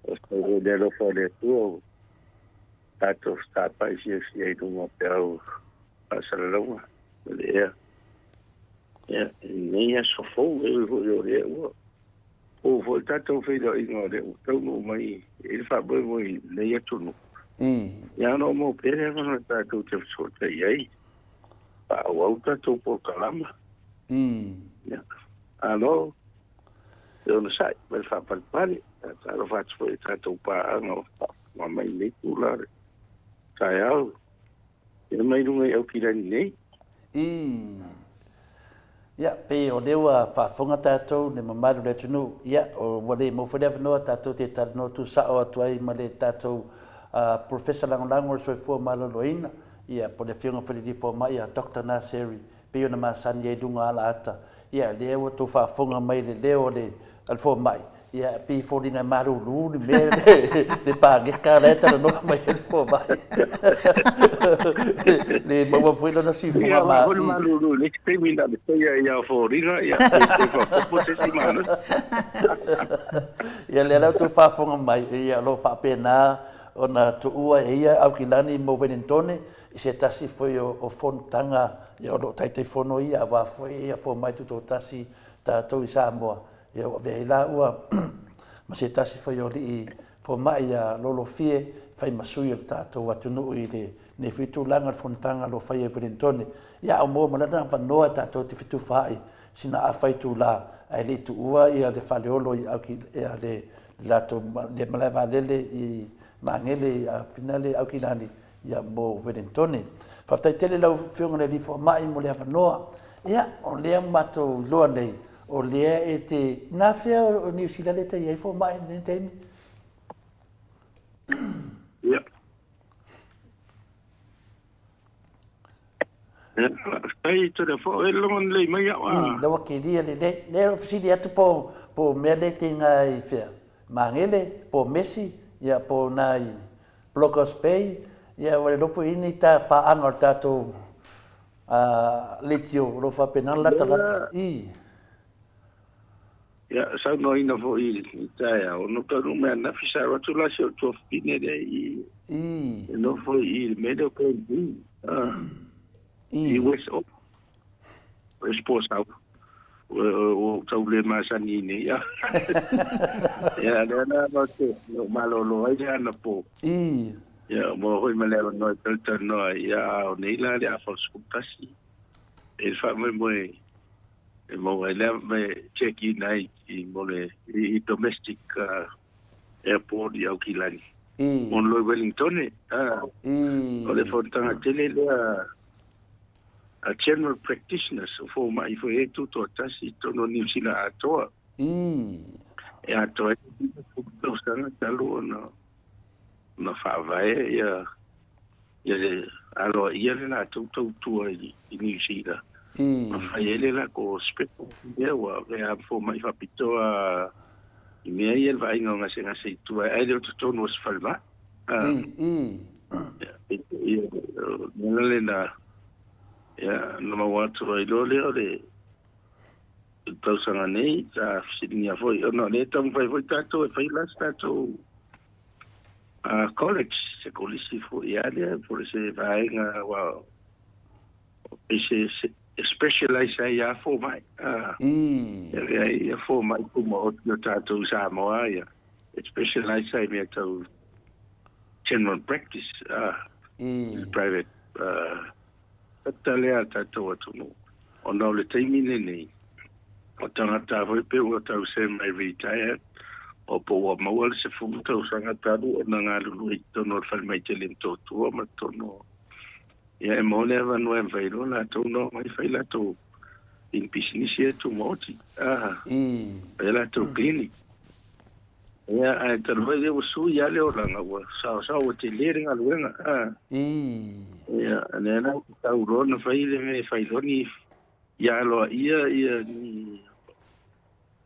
S3: Ko de lo fo de tu. Tato sta pa si ai tu mo pero pasarlo. Ya. Ya, ni ya so fo yo de o. O fo tato fe do ino de o mo mai. Il fa bo mo le ya tu no. Ya no mo pere no tato te so te ai. Pa o tato por calama. Ya. Alo. Eu não sei, mas fa palpare, lo faccio poi tratto un po', no, ma mai nei culare. Sai au. E mai non è okirani nei.
S2: Ia, pe o lewa whaafonga tātou ne mamaru le tunu. Ia, o wale mo wharewa noa tātou te tātou tu sao atuai ma le tātou Professor Langolango o soifua malaloina. Ia, po le whiunga wharirifo mai a Dr. Naseri. Pe o na masani e dunga ala ata. Ia, lewa tu whaafonga mai le leo le alfo mai. Ia, pe fōrina maru lūni me le pāngeka reta na noa mai alfo mai. Le maua fuilo na sifunga mai.
S3: Ia, hoi maru lūni, le te mina le te ia fōrina, ia te whapopo te simana.
S2: Ia, le lau tu whaafonga mai, ia lo whaapena o na tuua e ia Aukilani mo Wellingtone, i se tasi foi o fontanga, ia o lo taitei fono ia, wa foi ia fo mai tuto tasi tātou i Samoa. Ia o vei la ua, ma se tasi foi o li fo mai a lolo fie, fai masui o tātou atunu i le ne fitu langa fontanga lo fai e Wellingtone. Ia o mo manana wanoa tātou te fitu whai, sina a fai tu la, ai le tu ua ia le whaleolo i le lato le malaiwa lele i mangele a finale Aukilani ia mo Wellingtone. Whaftai tele lau whiunga le lifo mai mo lea wanoa. Ia, o lea mato loa nei, o lea e te inawhia o New Zealand te iei fo mai nei teimi.
S3: Ia. Ai to da fo e longon le mai
S2: I lo ke dia le fisi dia tu po me de tinga I fe. Mangele po Messi ya po nai Blocos Pay ya wa lo po ini ta pa angor ta tu litio lo fa penal la ta I
S3: ya sa no ina fo I ta ya no ka no me na fisa wa tu la se to fine de I no fo I me do ko I was op responsa o tau le masani ni ya ya na te no malo lo ai na po ya mo hoi male no tel no ya ni la ya fo skutasi e fa mo mo ele me check in ai I mo le I domestic airport ya Kilani mon lo Wellington o le fo tanga tele le a general practitioner for my for e tu to tasi to no New Zealand atoa e atoa to sana talo no fa vai ya alo ia le na tu I New Zealand ma fa ele la ko spec ya wa ya for my fa pitoa I me ia vai nga se tu ai le to no se falma na ya no watu I lo le tau sanga nei ta sinia foi no le tam foi tato foi la stato college se colisi foi ya le por se vai nga wa ese specialize ya for my ya for my como no tato Samoa ya specialize me to general practice private Talea tato atu no. O nau le taimine nei. O tangata hoi pe ua tau se mai retire. O po ua maua le se fumu tau sanga taru o na ngā lulu I tono o whal mai te lim tōtua ma tono. Ia e mole ava no e mwairo la tono mai whai la tō in pisinisi e tu moti. E la tō clinic. Ia ai taru hoi e usu ia leo langa ua. Sao o te leringa luenga. Ya, nena tau rona fai le me fai loni ya lo ia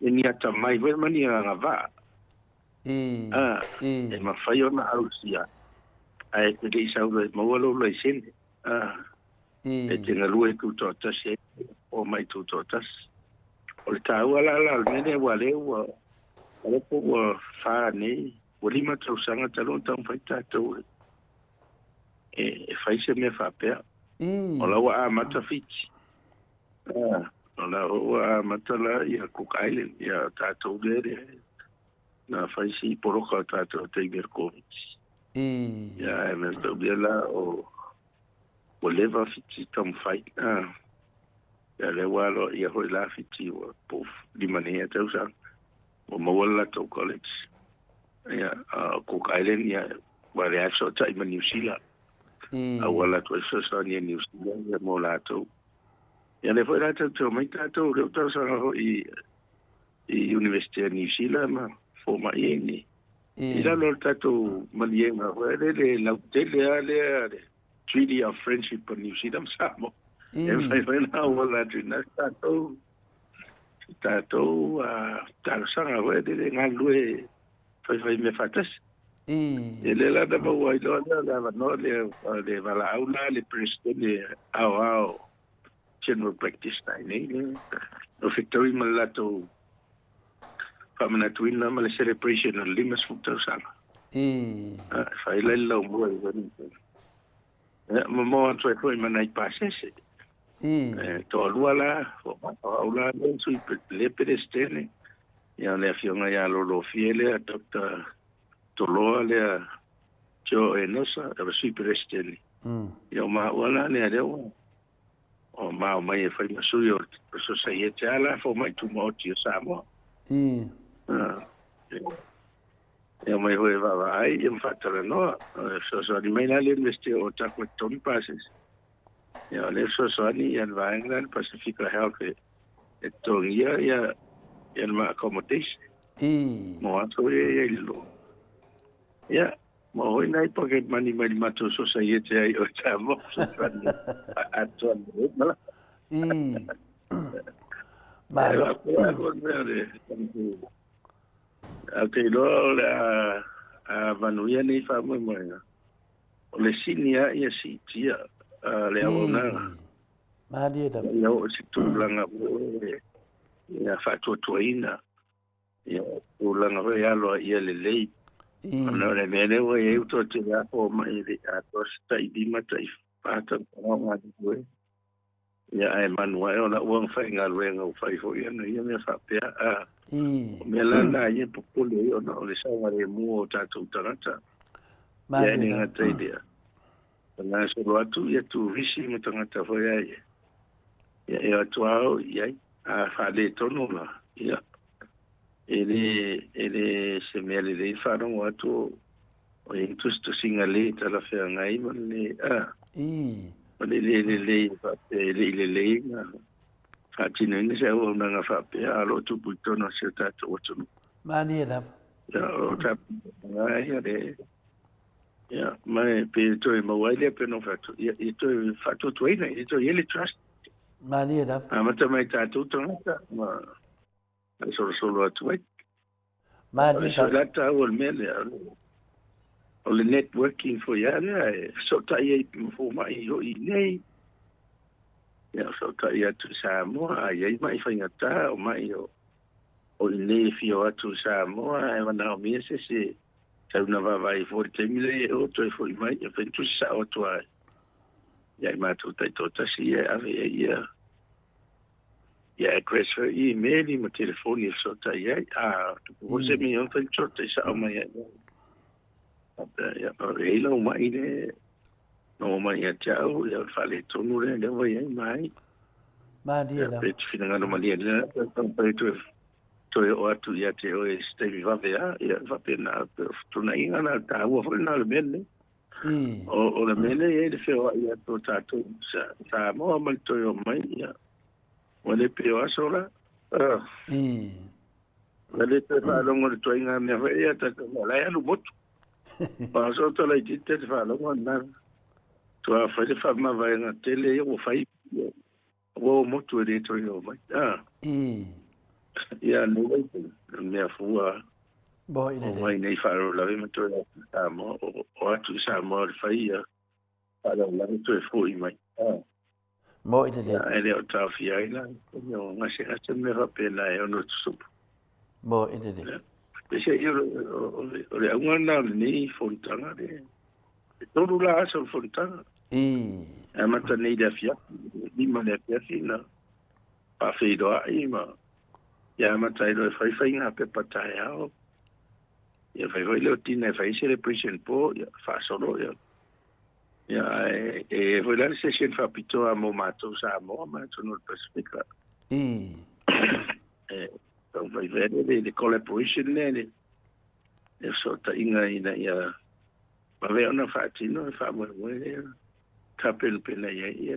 S3: ni ata mai we mani nga va e ma fai ona ausia ai te le sa lo mo lo le sen e te na lue tu to tas o mai tu to tas o tau ala mene wale wa ale po fa ni wali ma tau sanga talon tau fai tato e fai se me fa pe o la wa mata fiti o la wa mata la ya Cook Island ya tato le na fai si poroka tato te Berkovic ya me to la o leva fiti tam fai ya le wa lo ya ho la fiti o po di mania tau sa o mo la to college ya Cook Island ya wa le aso tai ma New Zealand awala to so ni New Zealand ya mo la to ya le foi la to mai tato le to sa I University of New Zealand ma fo ma ni ila lo tato malienga le la tele ale Treaty of Friendship of New Zealand sa mo e fai na wala na tato talo sa le ngalue fai me fatas ele la da wa ilo la no le vala aula le presto le au general practice nei no victory malato famana twin ma le celebration of limas futo sana fa ile lo mo mo anto ko manai pasese to luala aula le sui le pedestene ya le afionga ya lo fiele a doctor toloa lea jo e nosa e sui pedestene ya ma wala le leo o ma mai e fai masui o so sai e tala fo mai tu mo ti samo ya mai hoe va ai e fatale no so di mai le investe o ta ko ton passes ya le so ni en va England Pacifica Health e to ya ma accommodation mo ato e lo ya Ma hoi nai pocket money mai mato society ai o tamo so fani atuan mala.
S2: I. Malo.
S3: Okay, lo a vanuia nei fa mo mo. O le sinia ia si tia le ona.
S2: Ma dia da.
S3: Yo si tu langa ia fa tu tuina. Ia tu langa ia lo ia le lei. No le mene o e to te ya po mai a to sta I di mata I fa ta o ma di. Ia e Manuel na uang fai ngā luenga o fai fo ia no ia me fa pea a me la na ia popule o na o le sawa le mua o tātou tarata ia ni ngata idea na so lo atu ia tu visi me tangata fo ia ia e atu au ia a fa le tono la ia ele se me le fa no atu o intus tu singa le tala fea ngai man le a le na fatina ni se o na fa pe a lo tu puto no se ta to tu
S2: mani da
S3: ya o ta ya de ya mai pe to e mo wale pe no fa to ya to fa to to ina to ele trust
S2: mani da
S3: a mata mai ta to to ma solo tu mai
S2: mani
S3: da la ta o mele o le networking for ya so ta ye fo mai yo I nei ya so ta ya tu sa mo ya mai fa ngata o mai yo o le fio atu sa mo e wana mi se sa una va vai for te mile o to fo mai ya fa tu sa o to ya ma tu ta ta si ya ya Chris email I mo telefoni so ta ya o se mi on fa tu sa o mai ya reila mai ne no mai ya tau ya fale tonu le vai mai
S2: ma dia da
S3: pe fina no mai le pe to o atu ya te o ste va vea ya va pena tu na inga na ta o fo na le mele o le mele e le feo ya to ta to sa mo mal to yo mai ya o le pe o sola le te fa lo mo to inga me ya ta la ya lu bot pa so to la te fa lo mo na to a fa fa ma va na tele o fai o mo to de to yo mai ya no vai me fua
S2: boy
S3: o vai nei fa la ve to la mo o atu sa mo fai ya ala la to fu I mai
S2: mo ide
S3: ya ele o ta fi ai la no nga se ha me va pena e no tu
S2: mo ide de
S3: se yo o le ngana ni fontana de todo la so fontana a mata nei da fia ni ma le fia na pa fe do ai ma ya mata do fai nga pe patai ao ya fai le tina fai se le prison po ya fa solo ya e voi la session fa pito a mo mato sa mo ma sono il pacifica donc vai vedere le collaboration le so ta inga ya ma ve una fatino fa mo kapel pena ya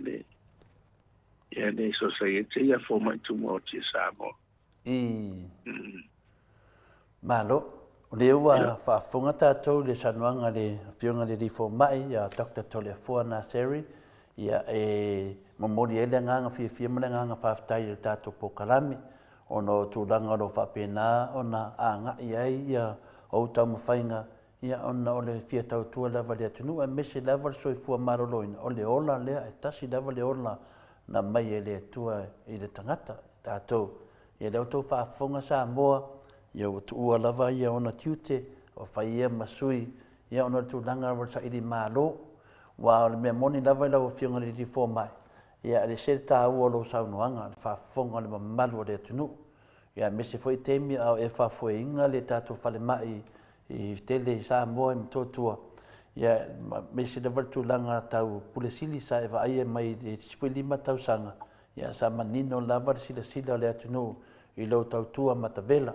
S3: le society ya forma tu mo ti sa mo
S2: malo le wa fa fonga tatou le sanuanga le fionga le rifo mai ya Dr. Tolefua Seri ya momori ele nganga fi mlanga fa ftai tatou pokalami ono tulanga lo fa pena ona anga ya o tamu fainga ia ona ole fia tau tua lava le atunu a mese lava soifua maroloina o le ola lea e tasi lava le ola na mai e le atua I le tangata tātou ia leo tau whaafonga sa moa ia o tua lava ia ona tiute o whai ia masui ia ona tu langa sa ili malo wa o le mea moni lava ila o fionga le rifo mai ia le se tā ua lo saunoanga le whaafonga le mamalu o le atunu ia mese foi temi au e whafue inga le tātou whale mai I tele sa moa I mtotua ia me se le watu langa tau pulesili sa e vai mai e sifui 5 tau sanga ia sa manino lava sila le atunu I lo tau tua matavela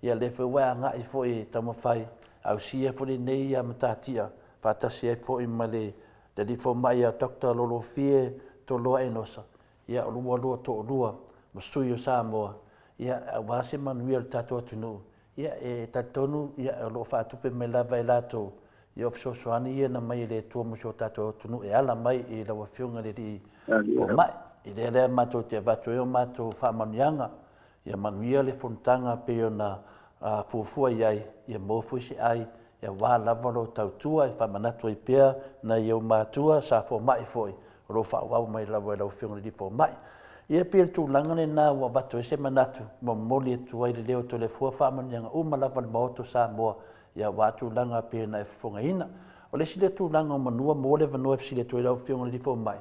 S2: ia le whewea ngai foi tau mawhai au sia foi nei ia matatia whatasi e foi male le rifo mai a Dr. Lolo Fie to loa e nosa ia lua to lua masui o sa moa ia wase manuia le tatu atunu ia e tatonu ia lo fa tupe me lava elato Ia fesoasoani ia na mai le tua mo so tatou tunu e ala mai i laua fionga le di fo mai. I le lea matou te avatu e o matou whaamanuianga. Ia manuia le fontanga pe o na fuafua iai, ia mofu si ai, ia wā lava lo tautua e whamanatu i pia na iau mātua sa fo mai foi. Ro whaawau mai lava e lau fionga le di fo mai. Ia pia tu langane na wa watu e se manatu, mo moli e tuai le leo to le fua whaamanuianga uma lava le maoto sa moa. Ia watu langa pe na e fonga ina. O le sile tu langa o manua mo le vanua e sile tu e lau fionga le di fo mai.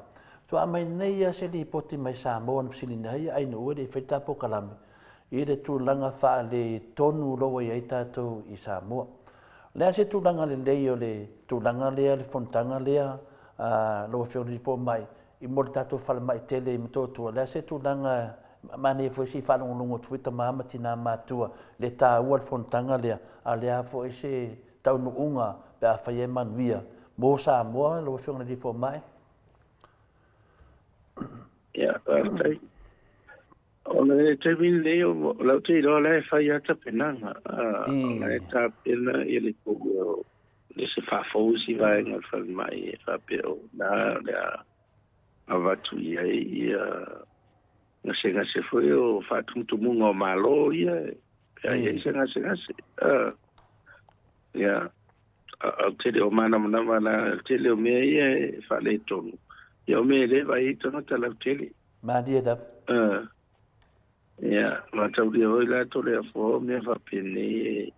S2: So a mai nei a se li poti mai sa moa na sili nei ai no ue le whaitapo kalame. I le tu langa wha le tonu loa i tatou i Samoa. Lea se tu langa le leo le tu langa lea le fontanga lea loa fionga le di fo mai. I mo le tatou whala mai tele i matotua. Lea se tu langa mane fo si whalongolongo tuwita mahama tina mātua le tā ua le fontanga lea. A lea fo se taunu unga pe a whaie manuia. Mo Samoa loa fionga le di fo mai.
S3: Ya, tai. Ona e te min leo, lau te iro le whai ata penanga. Ona e tā pena i le kogeo, le se whafousi vai ngā whai mai e whapeo. Nā lea awatu ia ngase foi o whatumutumunga o malo ia. Pea ia se ngase. Ia, au tele o mana na tele o mea ia e whale tonu. Ia o mea le vai tangata lau tele.
S2: Mādia da.
S3: Ia, matauri o ila tole a fo mea whapene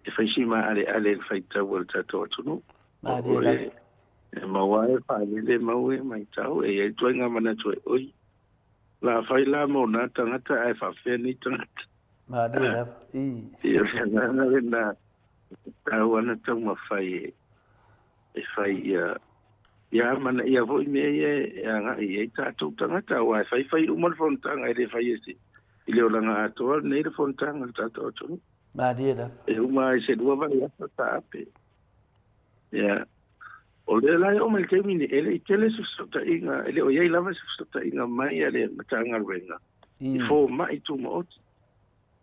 S3: e whaisima ale whaitau al tato atunu.
S2: Mādia da.
S3: E maua e whaile mau e mai tau e e tuai ngā mana tue oi. La whai la mo nā tangata e whawheni tangata.
S2: Mādia da.
S3: Ia whanana e nā tau ana tau ma whai e whai ia mana ia voi me ia tātou tangata o ai whai umar fontanga e le whai e si. I leo langa atoa nei le fontanga tātou atunu.
S2: Mādia da.
S3: E uma e se dua vai asa tāpe. Ia. O le lai o mai te mini, ele i tele susota inga, ele o iei lava susota inga mai ale matanga ruenga. I fō mai tu maoti.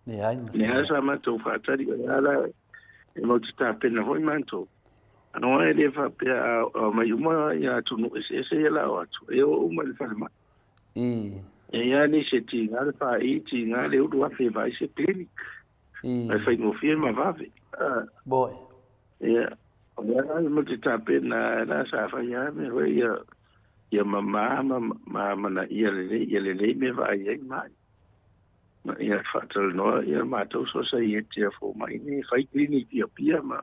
S2: Ne aina.
S3: Ne asa matou whātari o ala e mauti tāpena hoi mantou. Ano e le whapea a mai uma ia tunu ese ia lao atu. E o uma le whalema. E ia ni se ti ngā le wha i ti ngā le uru afe vai se klinik. E whai ngofie ma vave.
S2: Boi.
S3: Ia. O ia le mauti tāpena la sa whai a me hoi ia mana ia le me vai ei mai. Ia whatal noa ia mātou sosa i e tia fō mai ne whai klinik ia pia ma.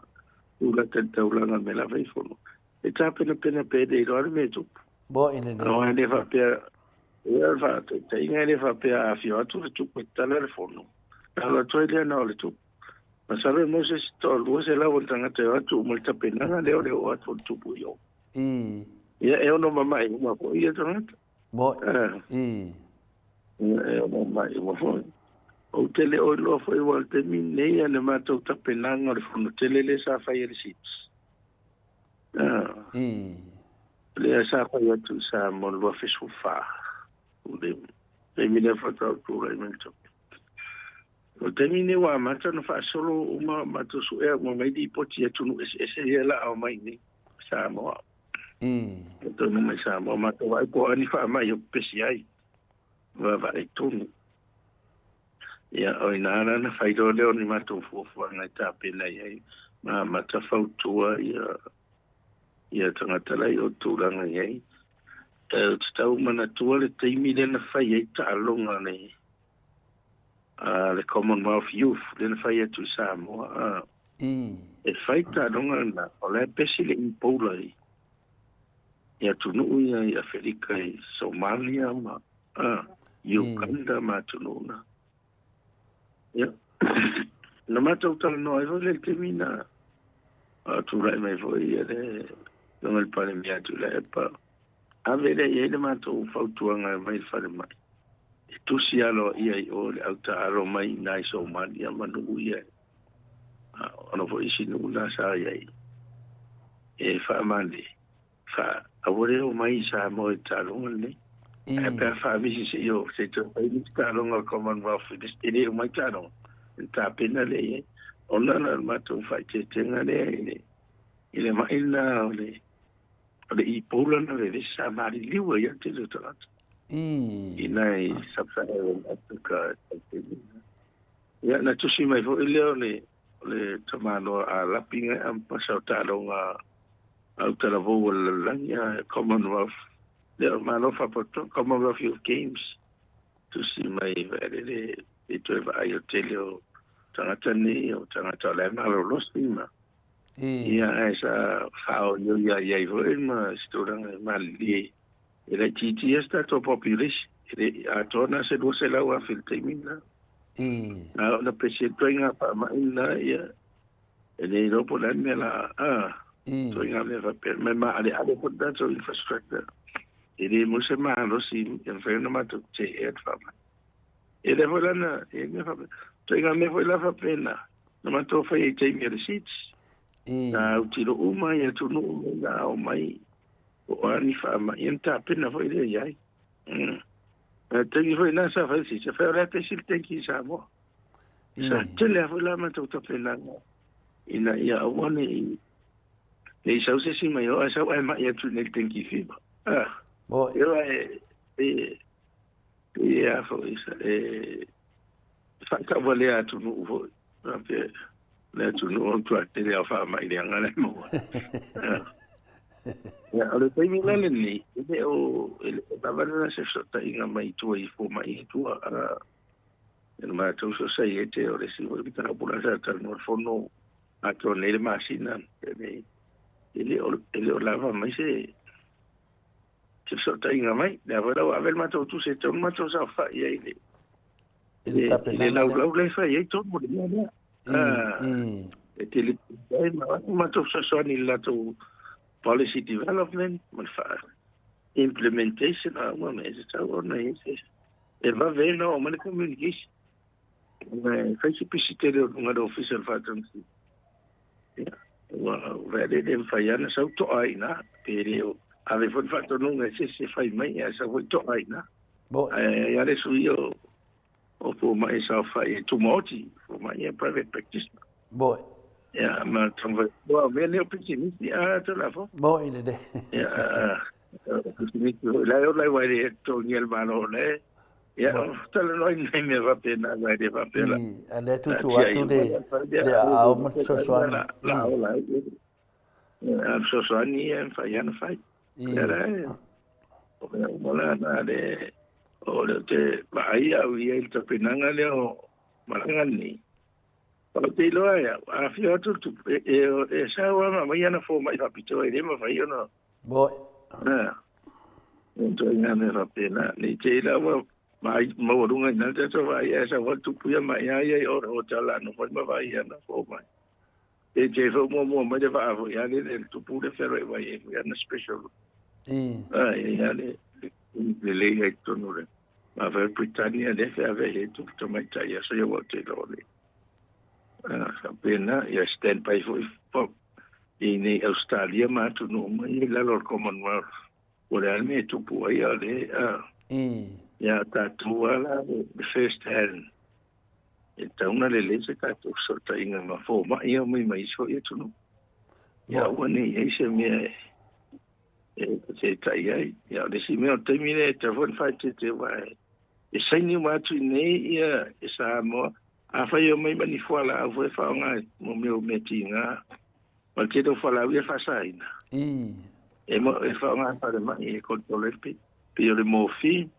S3: Ula taulanga me la vai fono. E tā pena pede i roare me tupu.
S2: Bo ine ne.
S3: No e le whapea, ia whate, te inga e le whapea a whio atu le tupu e tala le fono. Nala toi lea nao le tupu. Ma sabe mo se sto lua se lau tangata e atu umalta penanga leo atu le tupu i o. Ia e ono mamai uma po ia tangata.
S2: Bo
S3: Ia e ono mamai uma po. O tele o lo foi o te minei ane matou tapenanga o le fono tele le sa fai le sits. Le sa fai atu sa mon lo fisu fa. Le mine fatau tura i mento. O te mine wa mata no fa solo uma matou su e mo mai di poti atu no ese la au mai ni sa mo. To no mai sa mo matou ai ko ani fa mai o pesi ai. Va vai tonu. Ia o inara na whairo leo ni matou fuafua ngai tāpena iai. Ma mata whautua ia tangatalai o tūranga iai. O te tau mana tua le teimi le na whai ei tālonga nei. Le Commonwealth Youth le na whai atu Samoa. E whai tālonga na o le pesi le impaula i. Ia tunu ia i Afrika i Somalia ma. Uganda ma tunu na. Ia. Na matou tala no ai le te mina. Tu rai mai foi le no el pale mia tu le pa. Ave le ele matou fautuanga mai fale mai. Tu sialo ia o le auta aro mai nai so mania manu ia. Ono foi sinu na sa ia. E fa mandi. Fa avore o mai sa mo talonga ne. E per fa visi se io se tu fai di talonga Commonwealth di stile mai talonga. Ta pena le ona na matou fai te tenga le ile maina ole i pola na le sa mari liwa ya te le tala ina i sapsa ka ya na tusi mai fo ile le tamano a lapinga am pasau talonga au tala vo la ya Commonwealth le malo fa poto Commonwealth Youth Games tusi mai vele e tu va ai hotelio tangata ni o tangata le malo losima ia esa fao yo ya vo ma studang mali ele titi esta to population ele a tona se do se la wa filtemina na na presidente pa ma ina ya ele no pola mela to inga me va per me ma ale po da so infrastructure ele mo se ma lo si enferma to che et fa ele vola na e me fa to inga me vola fa pena no ma to fa e che mi receipts na utilo uma ya tunu na o mai o ani fa ma enta pena foi de ai tengi foi na sa fa si se fa ora te sil tenki sa mo sa tele foi la ma to pena ina ia wani nei sa se si mai o sa ai ma ya tu nei tenki fi bo yo ia foi sa fa ka vole a tunu foi pe le tunu on tu a tele fa mai de ngale mo ya ale tai mi lele ni e o tava na se sota inga mai tu i fo mai tu a ma tu so sai e te o le si vo bitana pula sa tal no fono a to le masina ele o lava mai se sota inga mai da vela a ver ma tu se ton ma tu sa fa ia ile ele la le fa ia to mo dia e te le ma tu so ni la tu policy development, implementation, e va bene o mane communication. Fai pisitele o official fatansi. Vede dem faiana sa to aina, pero ave foi fatto non se fai mai sa foi to aina. Ya le suio o po mai sa fai tu moti, o mai private practice. Ja, maar toen we weer heel pessimistisch telefon.
S2: Mooi idee.
S3: Ja, pessimistisch. Lai waar je toen je maar ole. Ja, tellen nooit niet meer wat in waar je wat willen.
S2: En dat doet wat de oude zo zo.
S3: Ja, zo zo niet en van Jan Feit. Ja, ola na de ole te baia wie te pinanga leo marangani. Kalau tilo ya, afio tu sa wa ma yana fo mai fa pito e ma fa yo no.
S2: Boy.
S3: Então ina me fa pena, ni tela wa mai mo runga na te so va ya sa wa tu puya mai ya o tala no fa ma va ya na fo mai. E je fo mo ma de va fo ya le tu pu de ferro va ya na special. Ya le ya to no le. Ma va Britannia de fa ave tu to mai ta ya so yo wa te lo le. Pena ia stand by for ini Australia ma tu no mai la lor Commonwealth o le alme tu pu ia le ia ta tu ala first hand então na le se ka tu so ta inga ma fo ma ia mai so ia tu no ia wani ia se me se ta ia le si me o termine te von fa te vai e sai ni ma tu nei ia sa mo a fai o mai mani fuala a foi fa nga mo meu metinga ma ke do fala we fa saina e mo e fa nga pa de mai e controle pe le mo fi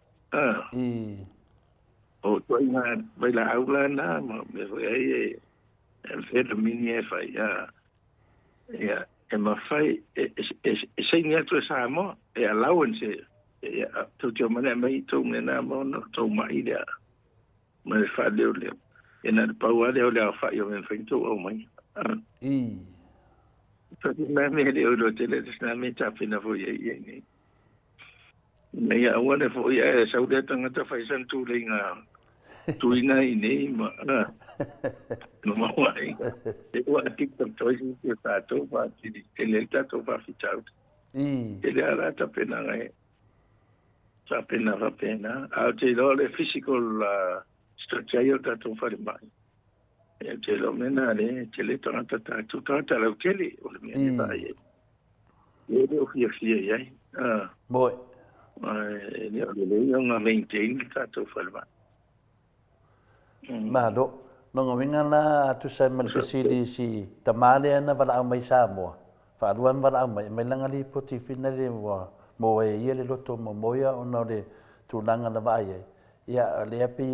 S3: o to ina vai la aula na me foi e fe do mini e fa ya e ma fai e sei ni tu sa mo e allowance e tu te mane mai tu na mo no tu mai dia ma fa le ena paua le ole fa yo men fento o mai na me le o tele na me ta fina fo ye ni me ya wona fo ya sa ude tanga ta fa san tu linga tu ina ini ma no ma wai e wa tiktok choice ki ta to pa ti tele ta to pa fi chau ele ara ta pena ngai ta pena va pena au te lo le physical structure yo ta to fa mai te lo mena le te le tanga tata tu tata la kele o le me ba ye ye le o fia ye
S2: Boy.
S3: ne o le nga maintain ta to falma
S2: Ma do no ngovinga na tu sai mal fesili si tamale na bala mai sa mo fa duan bala mai me langa li poti fina le mo e ye le loto mo moya ona le tu langa na ba ye ia le api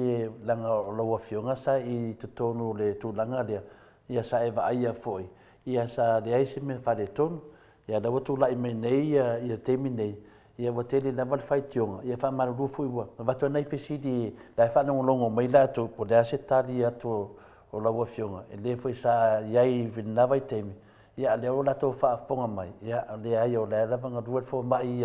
S2: langa lo wa fionga sa I tu tonu le tu langa le ia sa eva ia foi ia sa le ai se me fa le tonu ia da tu la me nei ia temi nei ia wa tele na val fai tionga ia fa maru fu wa va to nei fesidi la fa no longo mai la tu po da se tali atu o la wa fionga e le foi sa iai vina vai temi ia le o la to fa fonga mai ia le ai o la vanga duel fo mai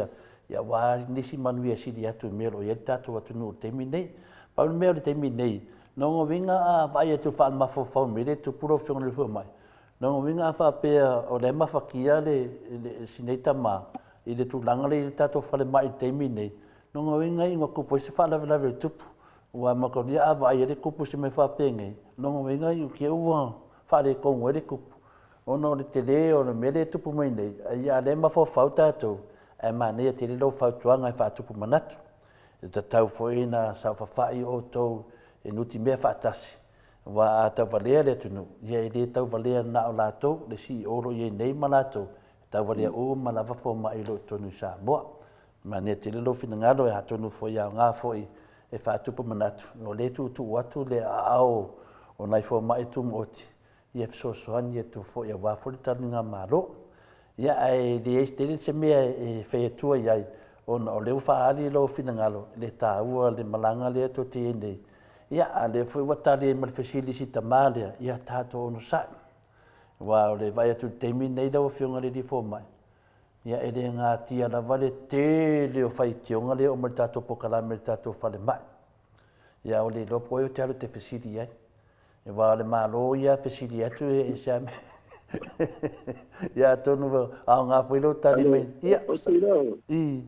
S2: ia wa nisi manu ia sidi atu mero ia tatu atu no temi nei pa no mero temi nei no ngo vinga vai tu fa ma fo me le tu puro fionga le fo mai no ngo vinga fa pe o le ma fa kia le sineta ma I le tu langa le tato fale mai temi nei no ngo vinga I ngo kupo se fa la tupu wa ma ko dia ava ia le kupu se me fa penge no ngo vinga I ke ua fa le ko ngwe le kupu ono le tele o le mele tupu mai nei ia le ma fo fa tato e ma nei te le lo fa tuanga fa tupu manatu e ta tau fo ina sa fa fa I o to e nuti me fa tasi wa ta valea le tunu ia le tau valea na o lato le si o lo ye nei malato ta valia o malava fo mai lo tonu sa mo ma ne te lo fina ngalo e hatonu fo ia nga fo e fa tupu manatu no le tu watu le ao o nai fo mai tu moti ia so soani tu fo ia wa fo taninga malo ia ai le este se me e fe tu ia o le fa ali lo fina ngalo le ta ua le malanga le to te nei ia le fo wata le mal facility tamale ia tato no sa wa le vai tu temi nei da fionga le di fo mai ia ele nga tia la vale te le o fai tionga le o merta to pokala merta to fale mai ia o le lo po te te facility ai e va le malo ia facility atu e sa ia to no a nga foi lo tali mai ia I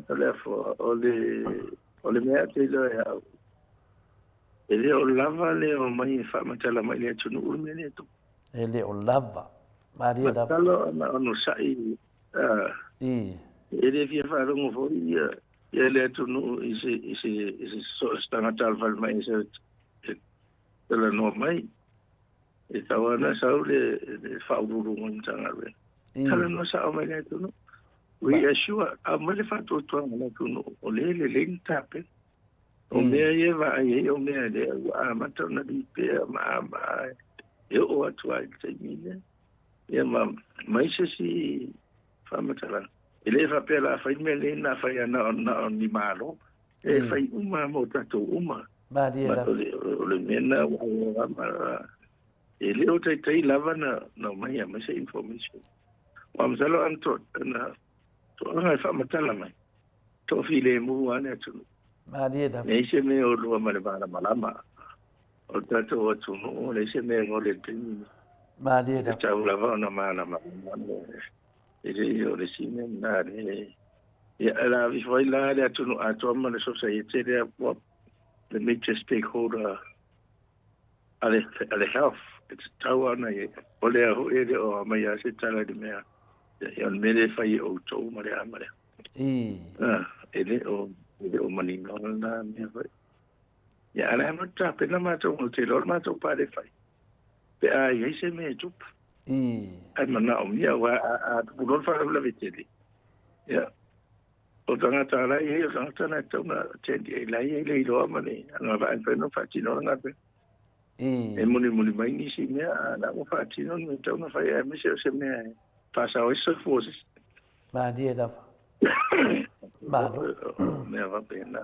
S3: telefo o le mea te lo ya ele o lava le o mai fa matala mai le tunu ul me le tu
S2: ele o lava Maria da
S3: talo na no sai ele via fa rongo fo ia ele tunu isi so stanga tal val mai se tela no mai e tawana sa le fa uru ngon tanga le tala no sa o mai le tunu we are sure a mo le fa to na tunu o le tape o mea ia va ia o mea le a matona di pe ma e o atua I te mine ia mai se si fa matala ele fa pe la fa me le na fa ia na ni malo e fa uma mo tato uma
S2: Maria da
S3: le mena wa ma ele o te lava na mai ma se information wa mzalo anto na to nga fa matala mai to file mu ana tu
S2: Maria da
S3: nei se me o lua male bana malama o tato o tu no le se me o le tini
S2: Maria da
S3: ta ula va na mana ma ele o le sine na le ya la vi foi la le tu no a to ma le society le what the major stakeholder ale health it's tawana o le o ele o mai a se tala de me ya me le fai o to ma le amare ele o mani no na me vai ya ala ma ta pe na ma to te lor ma to pa de fai pe ai se me tup ai mana o mia wa a bu lor fa la viteli ya o tanga ta la o tanga ta na to na te di la le lo ma ni na va pe no fa ti no na pe e moni mai ni si me na mo fa ti no me to na fa ya me se me pasa o eso forces
S2: Maria da
S3: me va pena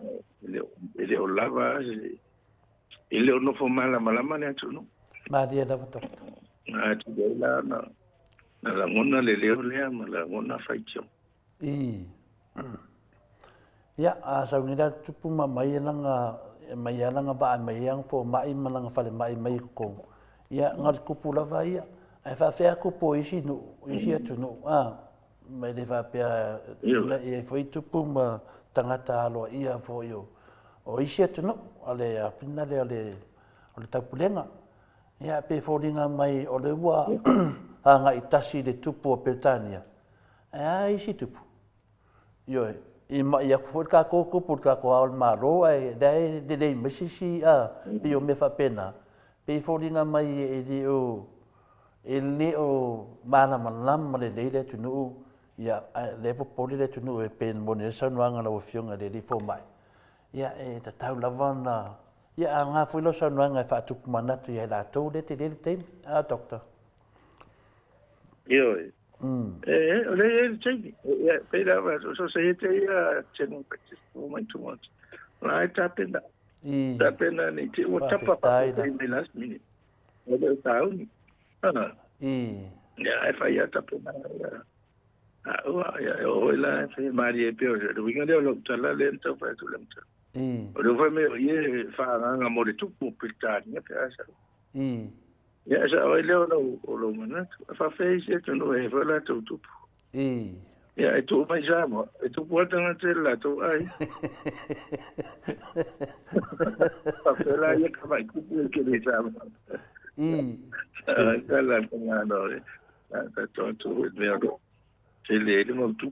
S3: ele o lava ele no fo mala ne tu no
S2: Maria da to
S3: na tu la na la ngona le ma la ngona faitio
S2: ya a sa ni da tupu mai langa ba mai yang fo mai malanga fale mai ko ya ngat kupu la vai ai fa fe kupu isi atu no mai le fa pe e foi tupu ma tangata alo ia fo yo o isi atu no ale a finale le taupulenga. Ia pe fōringa mai o le ua hanga I tasi le tupu o Britania. Ai si tupu. Io ia ku ka ko ka ko al maro ai dai de mesisi a pe o me fa pena. Pe fōringa mai e le o mana manam le le tunu ia le poli le tunu e pen mone sa noanga o fionga le fo mai. Ia e ta tau lavana ia nga foi lo sa noanga fa tu manatu ia la to le te a doctor.
S3: Io le cheki ia pe la so se te ia chenu o mai tu much. Lai tapena. Tapena ni te o tapa pa te last minute. O le tau ni. Ja, e fai ata pena. O la fe Maria Pio, do we gonna look to la lenta fa tu lenta. O do fa me ye fa nga mo de tu po pitani pe asa. Ya sa o le o lo mana fa fe se tu no e fa la tu tu. Ya e tu mai jamo, e tu puota na tela tu ai. Fa fe la ye ka vai ku ke le jamo. Kala kena dole. Ta tu me ado. Ele mo tu.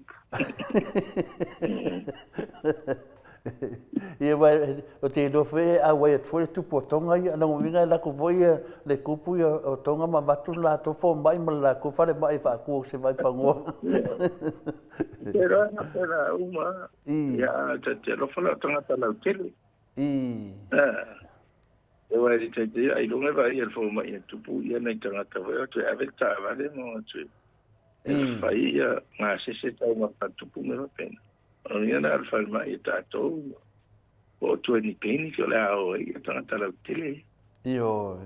S2: Ia vai o te do fe a vai foi tu potonga ia na winga la ko voi le kupu o tonga ma batu la to fo mai ma la ko fale mai fa ku se vai pango.
S3: Pero era uma. Ia te lo fala tonga ta la tele. Eu era de ter aí não vai ir for mais tupu ia na internet vai tu aveta vale mo tu fai mas se tá uma tupu me pena não ia na alfa mais tá to o tu ni peni que lá o ia tá la tele
S2: io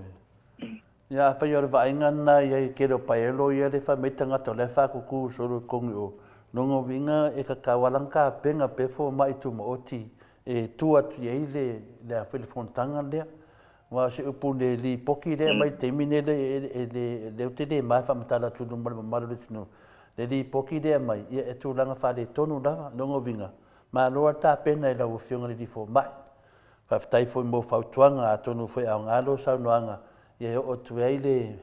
S2: ia fa io vai ngana ia quero paelo ia le fa metanga to le fa ku solo con o non vinga e ka kawalanka penga pe fo mai tu mo oti e tu atu ia le a fel fontanga le wa se upune li poki le mai te mine le te le mai fa mata tu no mal le tino le li poki le mai e tu langa fa le tonu lava no vinga ma lo ta pena e la o fionga le fo mai fa tai fo mo fa tuanga tonu fo a ngalo sa noanga e o tu ai le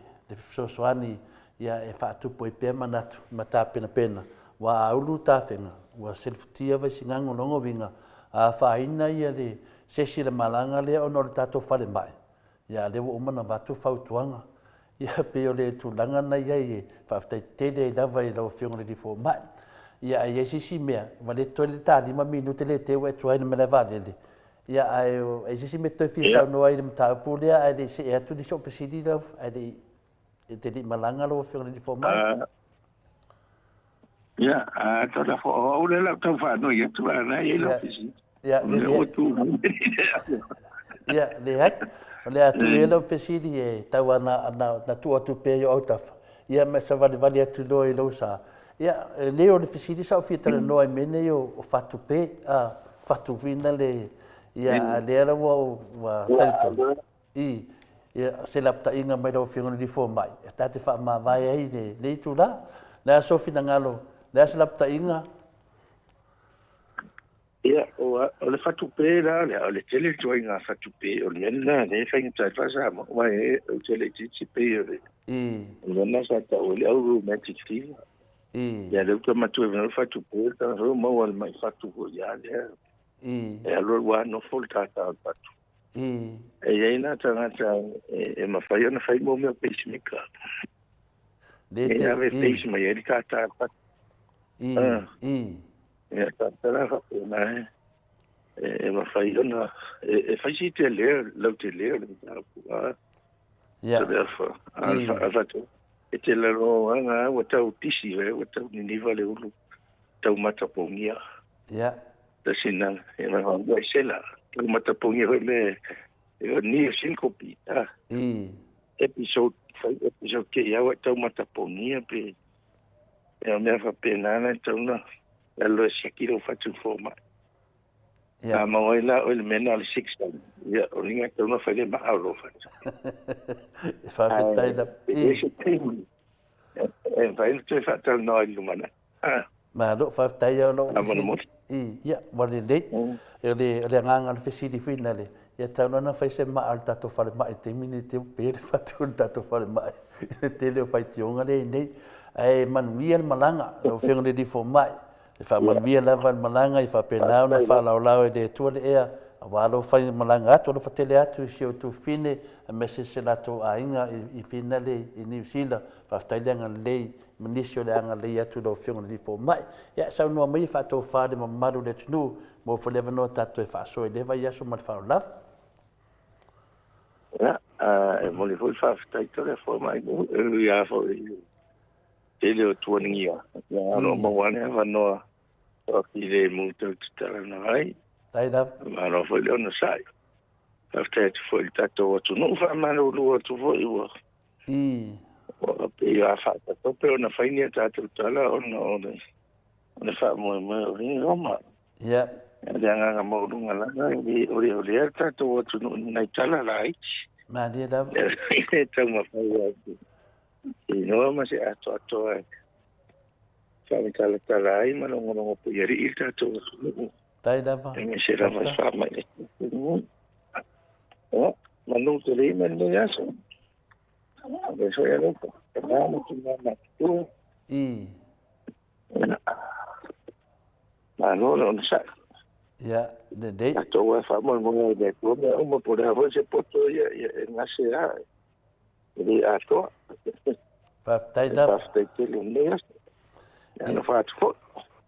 S2: so soani ia e fa tu po e pe manatu mata pena wa ulu ta fenga wa selftia va singango no vinga a fa ina ia le sesi le malanga le ono le tato fale mai ia le o mana vatu fautuanga ia pe o le tulanga na ia e fa te de dava i lo fionga le fo mai ia ia sisi mea va le tole ta 5 minuto le te we tuai me le vale le ia ai sisi me to fi sa no ai le mata pule ai le se e tu di so pesidi da ai le te di malanga lo fionga le fo mai
S3: ia to la fo o le la to fa no ia tu ana ia lo pesidi ia
S2: le atu elo pesidi e tau na tu atu pe o tafa ia me sa vale atu lo e lo sa ia le o le pesidi sa fita no ai mene o fatu pe a fatu vina le ia le era wa tanto ia se la pta inga mai do fingo di fo mai ta te fa ma vai ai le tu la so fina ngalo le se la pta inga.
S3: Ia, o le fatupe la, le tele toi nga fatupe, o le mena, le fai ta fasa, mai o tele titipe o le. O mena sa ta o le au magic tea. Ia le to matu e fatupe, ta ho mo al mai fatupe ia le. E alo wa no folta ta fatu. E ia na ta e ma fai na fai mo me pacemaker. Le ave pacemaker ia ka ta fatu. Ja, dat is wel maar fijn. Fijn ziet je leer, loopt je leer. Ja. Daarvoor. Wat het is wel wat jou tissie, wat jou niet wel heel, jou mataponia.
S2: Ja.
S3: Dat is een, maar gewoon bij cella. Jou mataponia wel niet syncope. Ja. Episode ke jou jou mataponia be. Ja, meer van penana toen. Lo sekiro fatu forma. Ya maoila o le mena le 6. Ya o linga to no fale ma alo fatu.
S2: Fa fetai da.
S3: E vai te fatal no ilumana.
S2: Ma lo fa tai lo.
S3: Amana mo.
S2: Ia, wale le. Le nganga le fesidi fina le. Ia tauna na fai se ma al tato fale mai te mini te pere fatu tato fale mai. Te leo fai tionga le nei. Ai man vian malanga lo fenga le di fo mai. E fa man via lava malanga I fa penao na fa lau e de tua le ea. Walo fai malanga atu lo fatele atu si o tu fine a mese se lato a inga I fina le I New Zealand. Fa ftai leanga lei manisio le anga lei atu lo fenga le di fo mai. Ia sa unua mai fa tau fa de mamaru le tunu. Mo fa leva no tato e fa so e leva iaso mal fa lava.
S3: Ja, mo le foi fa ftai tole fo mai mo. Ia fo ele o tuaningia. Ia no mo wane fa no. O ki le mo te tala na ai.
S2: Tai da.
S3: Ma no foi le no sai. After foi tato o tu no fa mano lu o tu foi o. O pe ia fa tato pe na fa ni tato tala o no. Ona fa mo ri Roma.
S2: Ja.
S3: Ya nga mo lunga la ni ori tato o tu no na tala lai.
S2: Ma dia da.
S3: E tama fa o. E no ma se ato ai. Fa mi tala ai ma no po yeri tato o tu.
S2: Tai da va.
S3: E se la vai fa mai. Oh, ma non te le men no yaso. Adesso è loco. Andiamo su una tu. Ma non sa.
S2: Ja, de dei.
S3: To fa mo de tu, mo por avó se poto ya nasi ya. Di ato.
S2: Pa tai da.
S3: Pa te le nes. Ya no fa tu.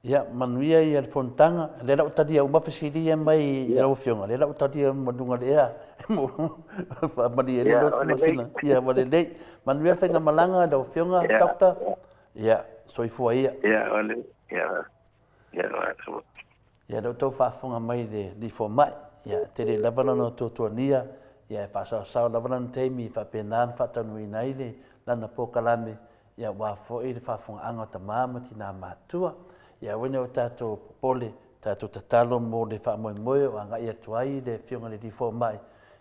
S2: Ya, manuia I al fontanga, le la utadia uma fesidi mai I la fionga, le la utadia madunga lea. Mo fa mali le lo fina. Ya, wale le. Manuia fenga malanga da fionga dokta. Ya, soifua ia.
S3: Ya, wale. Ya. Ya,
S2: ya do tau whaafonga mai li fo mai, ya te re labana no tōtuania, ya whaasau labana no teimi, whapenāna whatanui nei le, lana pōkalame, ya wā fo e le whaafonga anga o ta māma ti nā mātua, ya wene o tātou pole, tātou tatalo mō le whaamoe moe o anga ia tuai le whionga le li fo mai,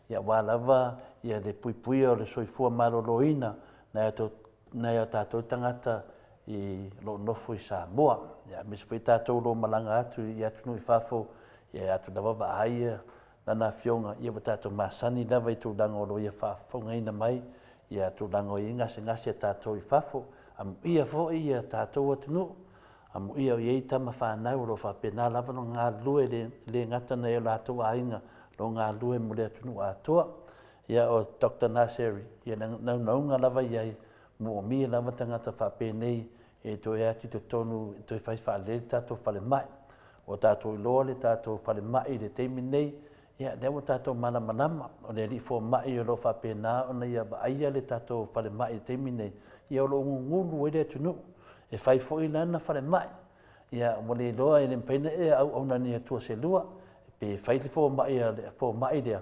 S2: ya wā lava, ya le pui o le soifua maloloina, nei o tātou tangata, I lo nofo I Samoa. Ya mis foi tātou lo malanga atu I atu nui whafo, ya atu lava wa aia, lana whionga, ia wa tātou masani lava I tūlanga o lo ia whafonga ina mai, ia tūlanga o I ngase tātou I whafo, amu ia fo ia tātou atu nu, amu ia o iei tama whanau lo whapena lava no ngā lue le ngata nei o lātou ainga, lo ngā lue mo le atu nu atoa, ia o Dr. Naseri, ia naunga lava iai, mo mi lava tangata whapenei e to e ati to tonu to fai whale tātou whale mai. O tātou loa le tātou whale mai le teimi nei, ia lewa tātou malamalama o le rifo mai o lo whapena o na ia aia le tātou whale mai le teimi nei. Ia o lo ngulu e le tunu, e whai fo I lana whale mai. Ia mo le loa e le mwhaina e au nani atua se lua, pe whai le fo mai lea.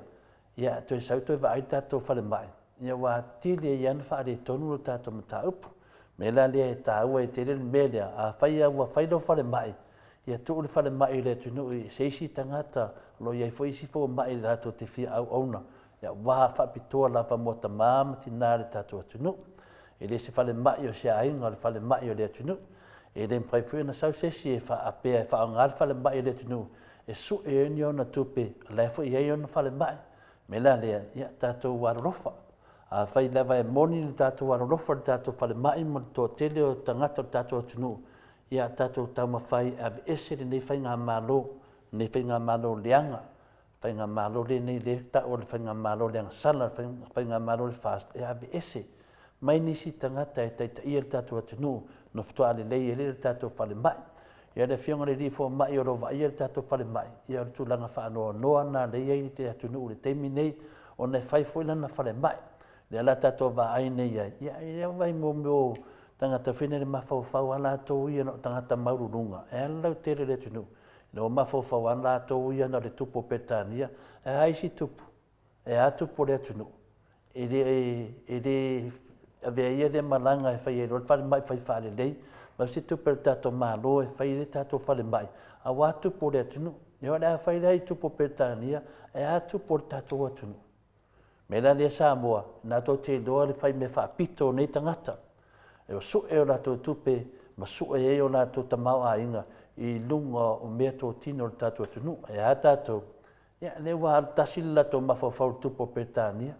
S2: Ia to e sau to e wa ai tātou whale mai. Ia wā tile I ana whaare tonu o tātou mata upu. Me la lea e tāua e te rele me lea, a whai aua whai lo whare mai. Ia tuu le whare mai le tunu I seisi tangata, lo iai fo isi fo mai le tātou te whia au auna. Ia wā whapitoa lava mo ta māma ti nā le tātou tunu. E le se whare mai o se ainga le whare mai o le tunu. E le mwhai fwea na sau sesi e wha apea e wha o ngā le whare mai le tunu. E su e eni o na tupe, lai fo I ei o na whare mai. Me la lea, ia tātou warofa. A whai lewa e moni ni tātou warolofa ni tātou whale mai mo tō tele o tangata o tātou tunu. Ia tātou tau mawhai a ese le nei whai ngā mālo, nei whai ngā mālo leanga. Whai ngā mālo le nei le ta o le whai ngā mālo leanga sala, whai ngā mālo le fast. E a ese, mai nisi tangata e taita ia le tātou tunu, no ftoa le lei e le tātou whale mai. Ia le whionga le rifo mai o rowa ia le tātou whale mai. Ia le tūlanga whaanoa noa nā lei ei le tunu le teimi nei, o nei whai fwilana whale mai. Le ala tātou wa aine ia, ia vai mo tangata whine le mawhauwhau ala tō ia no tangata maururunga. E alau tere le tunu. Le o mawhauwhau ala tō ia no le tupo petania, e aisi tupu, e a tupo le tunu. E le avea ia le malanga e whai e rol, whare mai whai whare lei, ma si tupo le tātou malo e whai le tātou whare mai. A wā tupo le tunu, e o le a whai lei tupo petania, e a tupo le tātou atunu. Me la le Samoa, nā tō te doa le whai me whaapito nei tangata. E o su e o lato tupe, Masuk e o nātou tamau a inga I lunga o mea tō tino o tātou atunu. E a tātou, ia le wā tasi lato mawhawhau tupo Petania.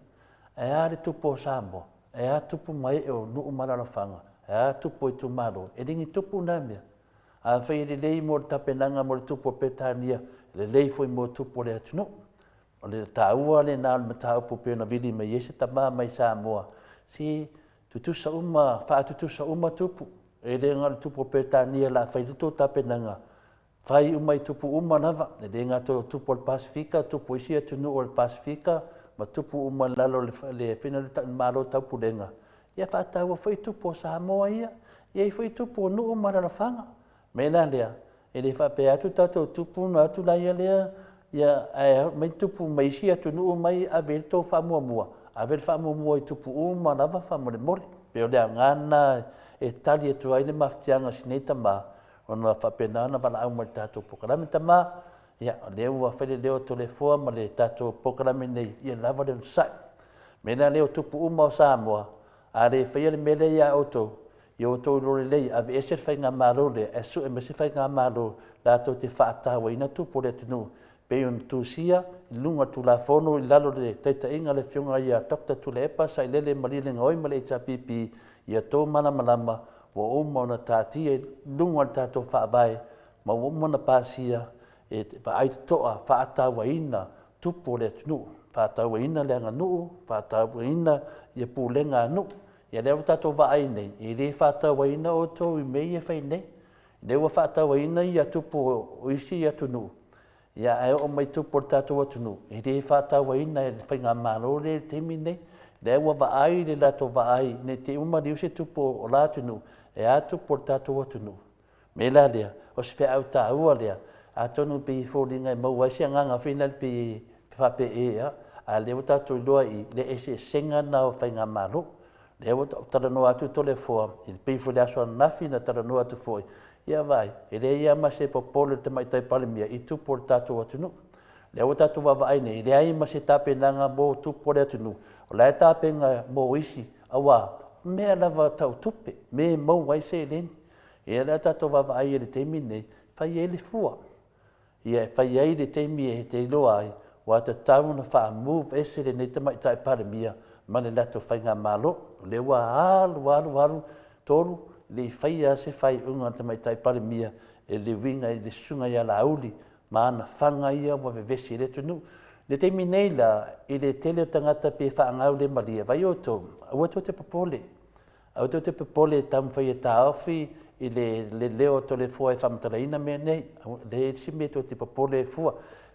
S2: E a le tupo o Samoa. E a tupo mai e o nuu marara whanga. E a tupo I tu maro. E ringi tupo nā mea. A whai le lei mo tapenanga mo le tupo Petania. Le lei foi mo tupo le atunu. O le tāua le nā le matau pupe na vili mai ese tamā mai Samoa. Si tutusa uma, wha tutusa uma tupu. E le ngā tupu Petania la whai luto tapenanga. Whai umai tupu uma nawa. E le ngā tupu o Pasifika, tupu isia tunu o Pasifika, ma tupu uma lalo le whina le maro taupu lenga. Ia whātaua whai tupu o Samoa ia. Ia I whai tupu o nuu marara whanga. Mena lea, e le whape atu tatou tupu na atu laia lea, ia mai tupu mai isia tunu mai a vele tō whamuamua. A vele whamuamua I tupu uma nawa whamore mole. Peo lea ngāna e tali e tuai le mawhtianga sinei tamā. Ona whapenana wala au mai tātou pokarami tamā. Ia, leo a whele leo to le fua ma le tātou pokarami nei. Ia lava le sai. Mena leo tupu uma o Samoa. A le whaia le mele ia auto. Ia auto lore lei. A ve ese whai ngā mālo le. E su e mese whai ngā mālo. Lātou te whaatawa ina tupu le tunu. Peion tūsia. Lunga tu la fono I lalo le teita inga le fionga ia Dr. Tule Epa. Sa I lele malile ngoi ma le HPP. Ia tō mana malama, wa oma ona tāti e lunga tātou whaavai, ma oma na pāsia, e pa ai toa whaatawa ina tupu le tunu, whaatawa ina le anga nuu, whaatawa ina ia pūlenga anu, ia leo tātou waai nei, I le whaatawa ina o tō I mei e whai nei, lewa whaatawa ina ia tupu o isi ia tunu, ia ai o mai tupu o tātou atunu, I le whaatawa ina e whai ngā mālo le temi nei, lewa vaai le lato vaai ne te uma liu se tupo o latunu e a tupo o tātou atunu. Me la lea, o se whea au tāua lea, a tonu pe I fōringa I mau aisi anganga whina pe whape ea, a lewa tātou loa I le ese senga na o whainga malo. Lewa tarano atu tole fōa, I pe fōle asua nafi na tarano atu fōi. Ia vai, e le ia ma se popolo te maitai palimia I tupo o tātou atunu. Lewa tātou wawaai ne, I le ai ma se tape nanga mo tupo le atunu. O lai tāpenga mō isi, awa, mea lava tau tupe, me mau wai se leni. E lai tātou wawaai e le teimi nei, whai e le fua. Ia whai e le teimi e te loa ai, wa ta tau na wha move ese le nei tamai tai paramia, ma le lato whai ngā malo, le wa alu, toru, le whai a se whai unga tamai tai paramia, e le winga e le sunga ia la auli, ma ana whanga ia wa vevesi le tunu. Le teimi nei la, I le tele o tangata pe whaangau le maria, vai o tō, au ato te papole. Au ato te papole tam whai e tāwhi, I le leo to le fua e whamataraina mea nei, le sime to te papole e fua.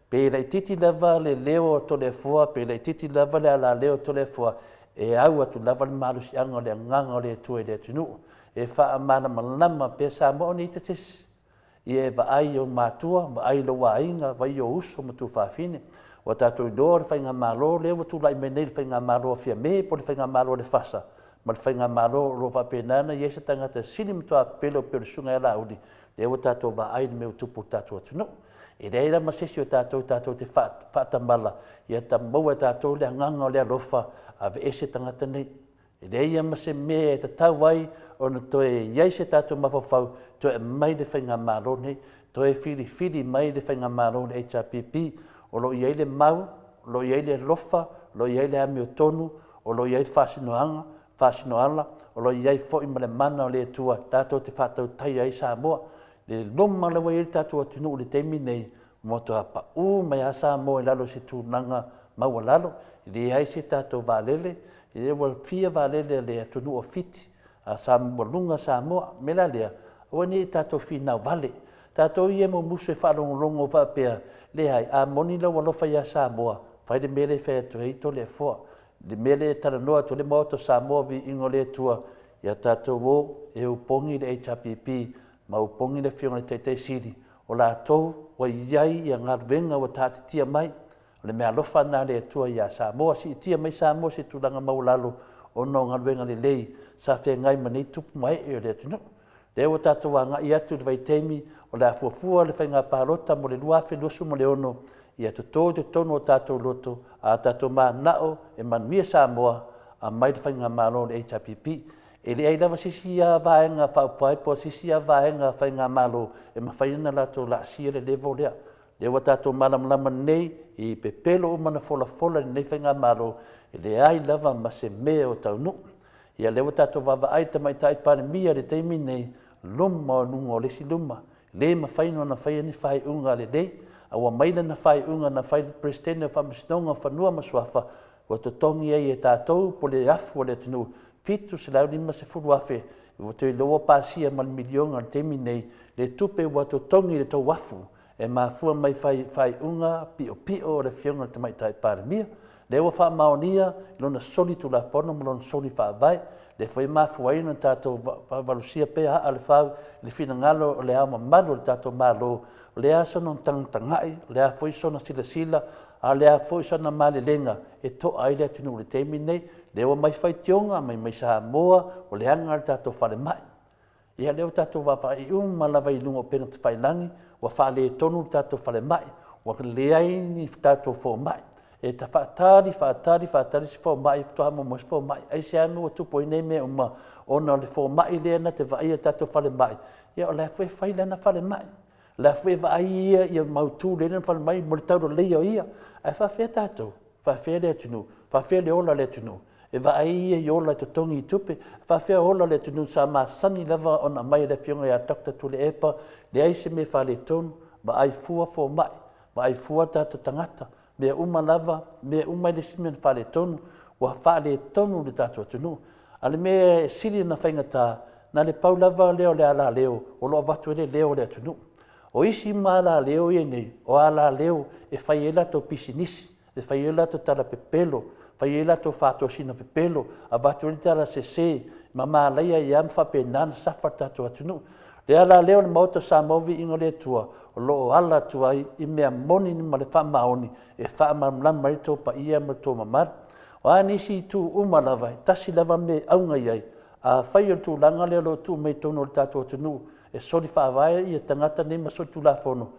S2: Pe lai titi lava le leo to le fua, pe lai titi lava le ala leo to le fua, e au atu lava le malusi anga le nganga le tue le tunu. E wha mana malama pe sa mo ni te tisi. I e vaai o mātua, vaai lo wainga, vai o uso matu whawhine. Wa tātou doa le whainga mālo, lewa tū lai menei le whainga mālo fia me, po le whainga mālo le whasa. Ma le whainga mālo lo whapenana, iesa tangata sini mtua pelo sunga e laudi, lewa tātou vaai le meu tupu tātou atunu. E reira masesi o tātou te whatamala, ia ta maua tātou le nganga o le alofa, a ve ese tangata nei. E reira mase mea e ta tauai, ona toe iai se tātou mawhawhau, toe mai le whainga mālo nei, toe whiri mai le whainga mālo le HPP, o lo iai le mau, lo iai le lofa, lo iai le ame o tonu, o lo iai whasinoala, o lo iai fōi ma le mana o le tua, tātou te whātau tai ai Samoa. Le loma le wai tātou atunu le teimi nei, mo toa pa mai a Samoa I lalo se tūnanga maua lalo, le ai se tātou vālele, le wal fia vālele le atunu o fiti, a Samoa lunga Samoa, mela lea, o ni tātou whina vale, tātou ia mo musu e whalongolongo whapea, le hai, a moni lau alofa ia Samoa, whai le mele whai atu hei to le fua, le mele taranoa to le maoto Samoa vi ingo le tua, ia tātou o e upongi le HPP, ma upongi le whionga le teitei siri, o la tau wa iai ia ngarwenga wa tāti tia mai, le mea alofa nā le tua ia Samoa, si tia mai Samoa si tūranga maulalo, o no ngarwenga le lei, sa whea ngai manei tupu mai e o le atunu. Leo tātou a ngai atu le vai teimi, o le afuafua le whainga pārota mo le luafe lusu mo le ono, ia te tono o tātou loto, a tātou mā nao e manuia Samoa, a mai le whainga mālo le HPP. E le ai lava sisi a vaenga paupai po sisi a vaenga whainga malo e mawhaina lato la sia le levo lea. Le wa tato malamlama nei i pepelo o mana fola fola nei whainga malo e le ai lava ma se mea o tau nu. Ia le wa tato wawa ai tamai tai pane mia le teimi nei luma o nunga o lesi luma. Le mawhaino na whaia ni whai unga le lei. Awa maila na whai unga na whai presidente o whamastonga whanua masuafa wa to tongi ai e tātou po le afu o le tunu. Fitu se lau lima se furu afe, i te loa pasia mal milionga le temi nei, le tupe wa to tongi le tau wafu, e mafua mai whai unga, pio pio o le fionga te mai tai pāremia, le wa wha maonia, lona soli tu la pono, lona soli wha vai, le whai mafua ina tātou valusia pēha a le whau, le whina ngalo o le ama malu le tātou malo, le aso non tangai, le a whai sona sila sila, a le a whai sona male lenga, e to aile atunu le temi nei, leo mai fai tionga, mai Samoa, o le anga tātou whare mai. Ia leo tātou wapai ma lawa i lunga o penga te whailangi, wa whale tonu tātou whare mai, wa leai ni tātou whō mai. E ta whaatari si whō mai, toha mo si whō mai. Ai se anu o tupo i nei mea uma, ona le whō mai lea na te waia tātou whare mai. Ia o le whai whailana whare mai. Le whai waia ia mautu lena whare mai, mo le tauro leo ia. Ai whawhea tātou, whawhea le tunu, whawhea le ola le tunu. E va ai e ola te tongi i tupe, fa fea ola le tunu sa ma sani lava ona mai le fionga ia takta tule epa, le aise me fa le tonu, ma ai fua fo mai, ma ai fua tata tangata, mea uma lava, mea uma le simen fa le tonu, wa fa le tonu le tatu atunu. Ale mea sili na whaingata, na le pau lava leo le ala leo, o loa watu ele leo le atunu. O isi ma ala leo e nei, o ala leo e whai ela to pisinisi, e whai ela to tala pepelo, fai e lato whātua sina pepelo, a batu ritara se se, ma maa leia i am whape nana safar tātua atunu. Le ala leo le mauta sa mauvi ingo le tua, o loo ala tua i mea moni ni ma le wha maoni, e wha mamlam marito pa ia ma tō mamar. O a nisi tu umalawai, tasi lava me aunga iai, a whai o tu langa leo lo tu mei tono le tātua atunu, e sori whaavaya i a tangata nei ma sori tu la whono.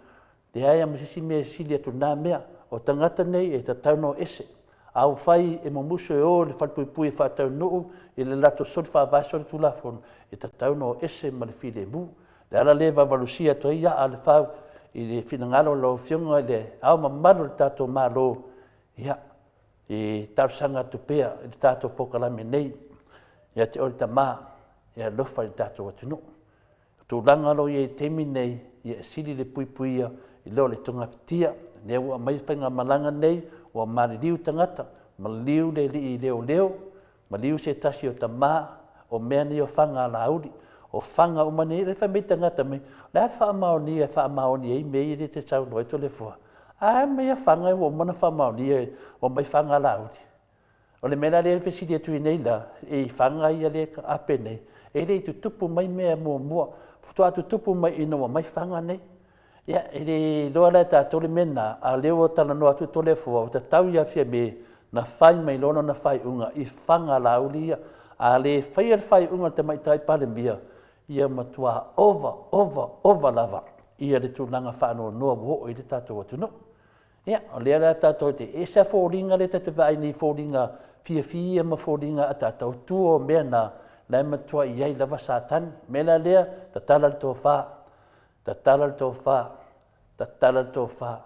S2: Le aia masisi mea sili atu nā mea, o tangata nei e ta tauno ese. Au fai e mamuso e o le whalpuipui e whātau nuu i le lato sori whaavai sori tu la whono, e ta tauno ese ma le file mu. Le ala le wavalusia to ia a le whau i le whinangalo lo fionga i le au mamaru le tātou mālo, ia, i tausanga tupea i le tātou pokalame nei, ia te ori ta mā, ia lofa i le tātou atunu. Tu langalo i e temi nei, ia sili le puipuia, i leo le tunga fitia, ne ua mai whainga malanga nei, o mari liu tangata, ma liu le li i leo leo, ma liu se tasi o ta mā, o mea ni o whanga la auri, o whanga o mani, le wha mei tangata mei, le at wha maoni e mei re te tau no eto le fua. A mea whanga e o mana wha maoni e o mai whanga la auri. O le mena le whesiri atu i nei la, e whanga i le ape nei, e le i tu tupu mai mea mua, futu atu tupu mai ino o mai whanga nei. Ia, ele loa lai tātou le mena, a leo o tala no atu tole fua, o ta tau ia fia me, na whai mai lono na whai unga, i whanga la uli ia, a le whai al whai unga te mai tai pale mia, ia matua ova lava, ia le tūlanga whanua noa wo i le tātou atu no. Ia, o lea lai tātou te esa fōringa le te vai ni fōringa, fia ma fōringa a tātou tua o mea na, lai matua i ei lava sātani, mena lea, ta tala le tō wha, ta tala to fa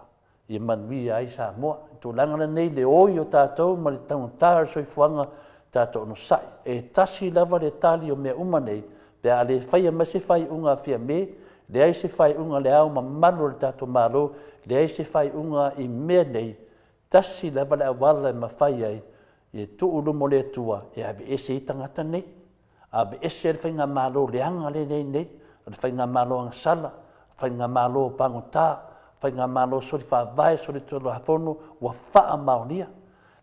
S2: i manui ai sa moa to langa nei le oi o tātou ma le tau tāra soi fuanga tātou no sai e tasi lava le tali o mea uma nei pe a le whaia ma se whai unga fia me le ai se whai unga le au ma manu le tātou malo le ai se whai unga i mea nei tasi lava le awala ma whai ai e tu ulu mo le tua e abe ese i tangata nei abe ese le whainga malo le anga le nei le whainga malo ang sala whainga malo pango tā, whainga malo sori whaavai, sori tolo hafono, wa wha maonia.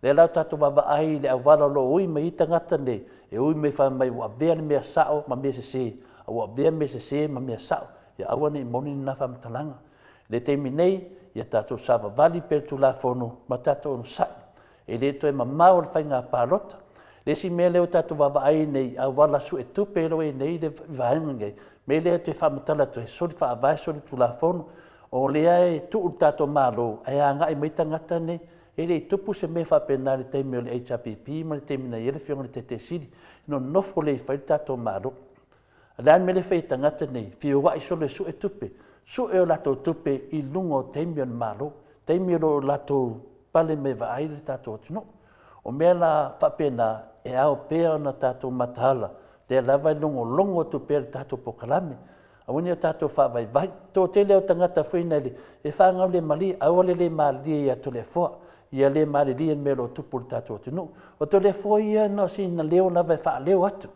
S2: Le lau tātou wawa ai le awala lo ui mai i tangata ne, e ui mai wha mai wa vea ni mea sao ma mea se, a wa vea mea se ma mea sao, ia awa ni moni ni nafa matalanga. Le teimi nei, ia tātou sawa vali per tu la fono, ma tātou ono sai. E le to e ma mao le whainga pārota. Le si mea leo tātou wawa ai nei, awala su e tupe lo e nei le vahenga ngai, me lea te whamatala to e sori whaavai sori tu la fono, o lea e tuu tātou mālo, e a ngai mai tangata nei, e le tupu se me whapena le teimi o le HRPP ma le teimi na ele whionga le te siri no nofo le whai tātou māro. Alan me le whai tangata nei, whio wai sole su e tupe, su e o lato tupe i lungo teimi o māro, teimi o lato pale me vai le tātou tino. O mea la whapena e ao pēo na tātou matahala, le lava i longo tupe le tātou pokalame, awini o tātou whawai vai, tō te leo tangata whaina le, e whangau le mali, awale le mali ia to le fua, ia le mali li en melo tupu le tātou tino. O to le fua ia no si na leo na vai wha leo atu,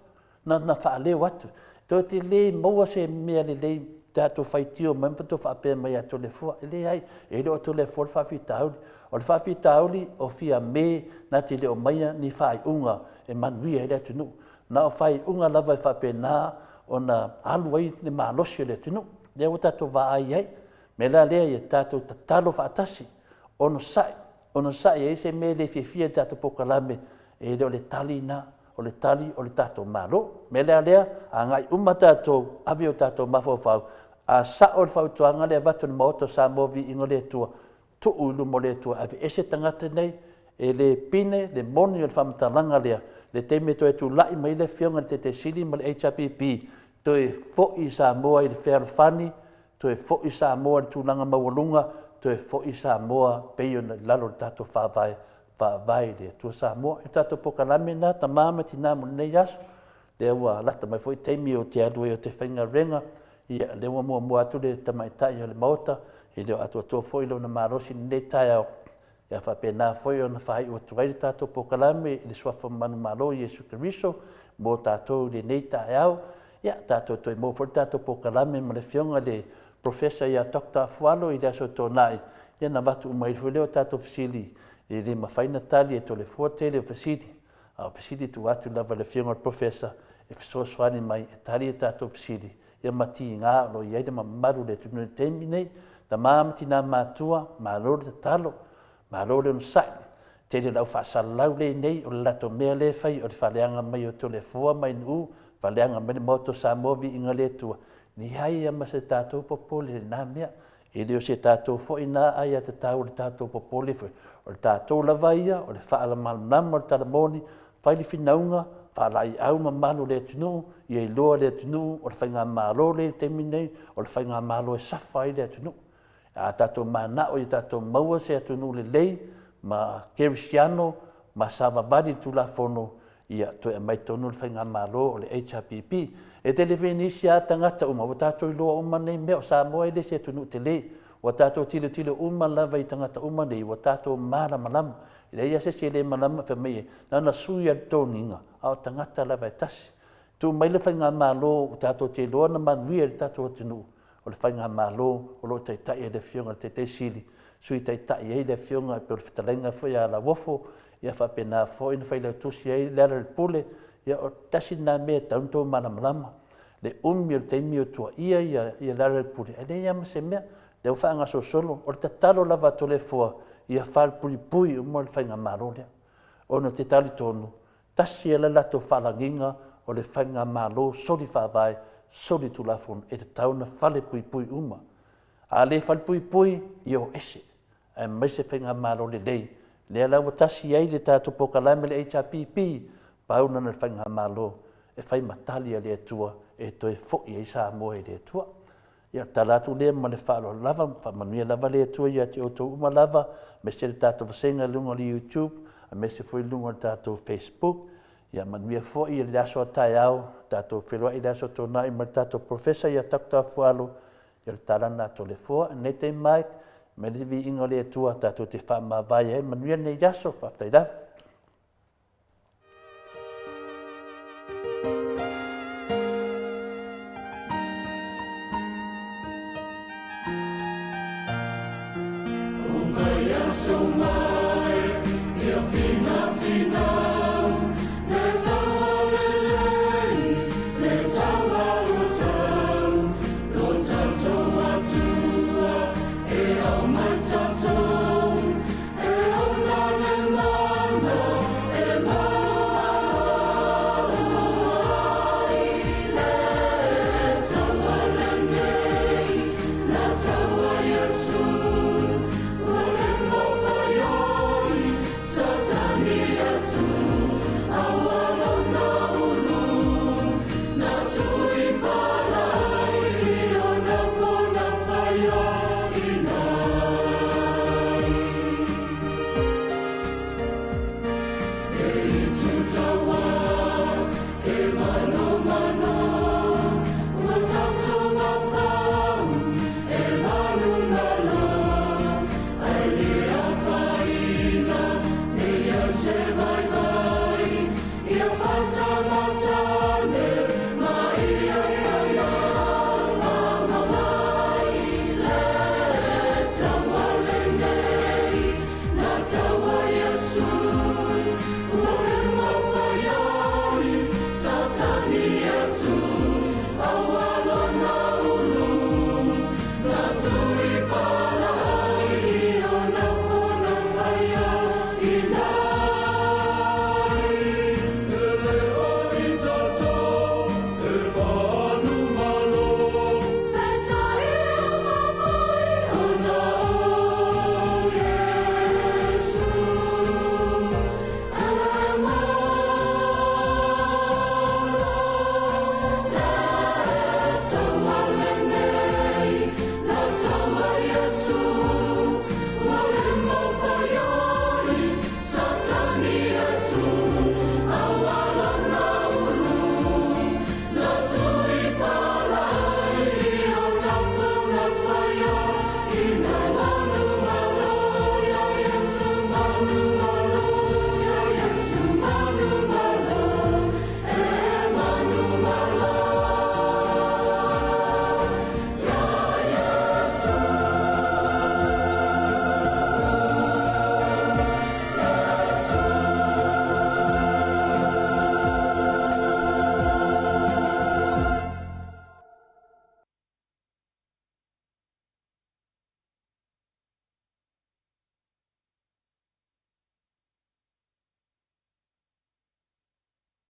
S2: na wha leo atu. Tō te le maua se mea le lei tātou whaitio, mampato whapea mai a to le fua, e le ai, e leo to le fua le whawhita auli. O le whawhita auli o fia me na te leo maia ni whai unga e manuia e le tunu. Na o whai unga lava e whapea nā, o na aluai ne mālosi le tunu. Lea o tātou wā ai ai, me la lea i tātou tatalo whaatasi, ono sai e se me le whiwhia tātou pokalame e leo le tali nā, o le tali o le tātou mālo. Me lea, a ngai uma tātou, avi o tātou mawhawhau, a sa o le whautuanga lea watu ni maoto sa movi ingo le tua, tu ulu mo le tua, avi ese tangata nei, e le pine, le moni o le whamatalanga lea, le teime to e tu lai mai le whionga te sili ma le HRPP, to e fo i sa moa i le whewhani, to e fo i sa moa i tūlanga mawalunga, to e fo i sa moa peio na lalo le tātou whawai le tua sa moa. I tātou pokalame nā, ta māma ti nā muna nei aso, le ua lata mai fo i teimi o te adue o te whainga renga, le ua mua atu le tamaitai o le maota, i leo atua fo i lo na marosi nei tai au. Ia whapena foi o na whai ua tuai le tātou pokalame i le swafa manu malo i Jesu Keriso, mō tātou le nei tai au, ia tātou toi mō fo le tātou pokalame ma le whionga le professor ia Dr. Fualo i le aso tōnai, ia na watu umai leo tātou fasili, i le mawhaina tali e to le fuatele o fasili, a fasili tu atu lava le whionga le professor, e fisoaswani mai e tali e tātou fasili, ia mati ngā lo i aile mamaru le tunu le teimi nei, ta māmati nā mātua, mālo le talo, mālo le unsai, te le lau whaasalau le nei, o le lato mea le whai, o le whaleanga mai o to le fua mai nu, whaleanga mai le moto sa movi inga le tua, ni hai ama se tātou popole le nā mea, e leo se tātou fo i nā ai a te tāu le tātou popole fwe, o le tātou lava ia, o le whaala malanama o le talamoni, whai li whinaunga, whaala i au mamalu le tunu, i e loa le tunu, o le whainga mālo le temi nei, o le whainga mālo e safa i le tunu. A tātou mana o i tātou maua se atunu le lei, ma Kerisiano, ma Savavadi tula fono, ia to e mai tonu le whainga mālo o le HRPP. E te le venisi a tangata uma, o tātou i loa uma nei mea o sa moa i le se atunu te lei, o tātou tile uma lava i tangata uma nei, o tātou mara malama. I le ia se se le malama wha mei, nana sui a tōninga, a o tangata lava i tasi. Tu mai le whainga mālo o tātou te loa na manuia le tātou atunu. O le whainga mālo, o lo taitai e le whionga te sili, sui taitai e le whionga pe o le whitalenga fwoi a la wofo, ia whapena fo ina whaila tusi e lera le pule, ia o tasi nā mea tauntou malamalama, le umi o le teimi o tua ia lera le pule. E le ia ma se mea, le o whaanga so solo, o le tatalo lava to le fua, ia whal pui o mo le whainga mālo lea. O no te tali tonu, tasi e le lato whalanginga o le whainga mālo soli whawai, soli tulafon e te tauna whale pui uma. A le whale pui i o ese, e mai se whainga mālo le lei, le alawa tasi ei le tātou pokalame le HRPP, pauna na whainga mālo, e whai matali a le atua, e toi fo'i e sa moe le atua. Ia talatu lea ma le whaalo lava, whamanuia lava le atua ia te oto uma lava, me se le tātou vasenga lunga le YouTube, a me se foi lunga le tātou Facebook, ia manuia fo'i le aso tai au, tātou whelua i le aso tōna i ma le tātou professor ia Dr. Fualo, ia le talana to le fua, nei te Mike, me le vi ingo le atua, tātou te wha mawai e, manuia nei aso, whaftai lava.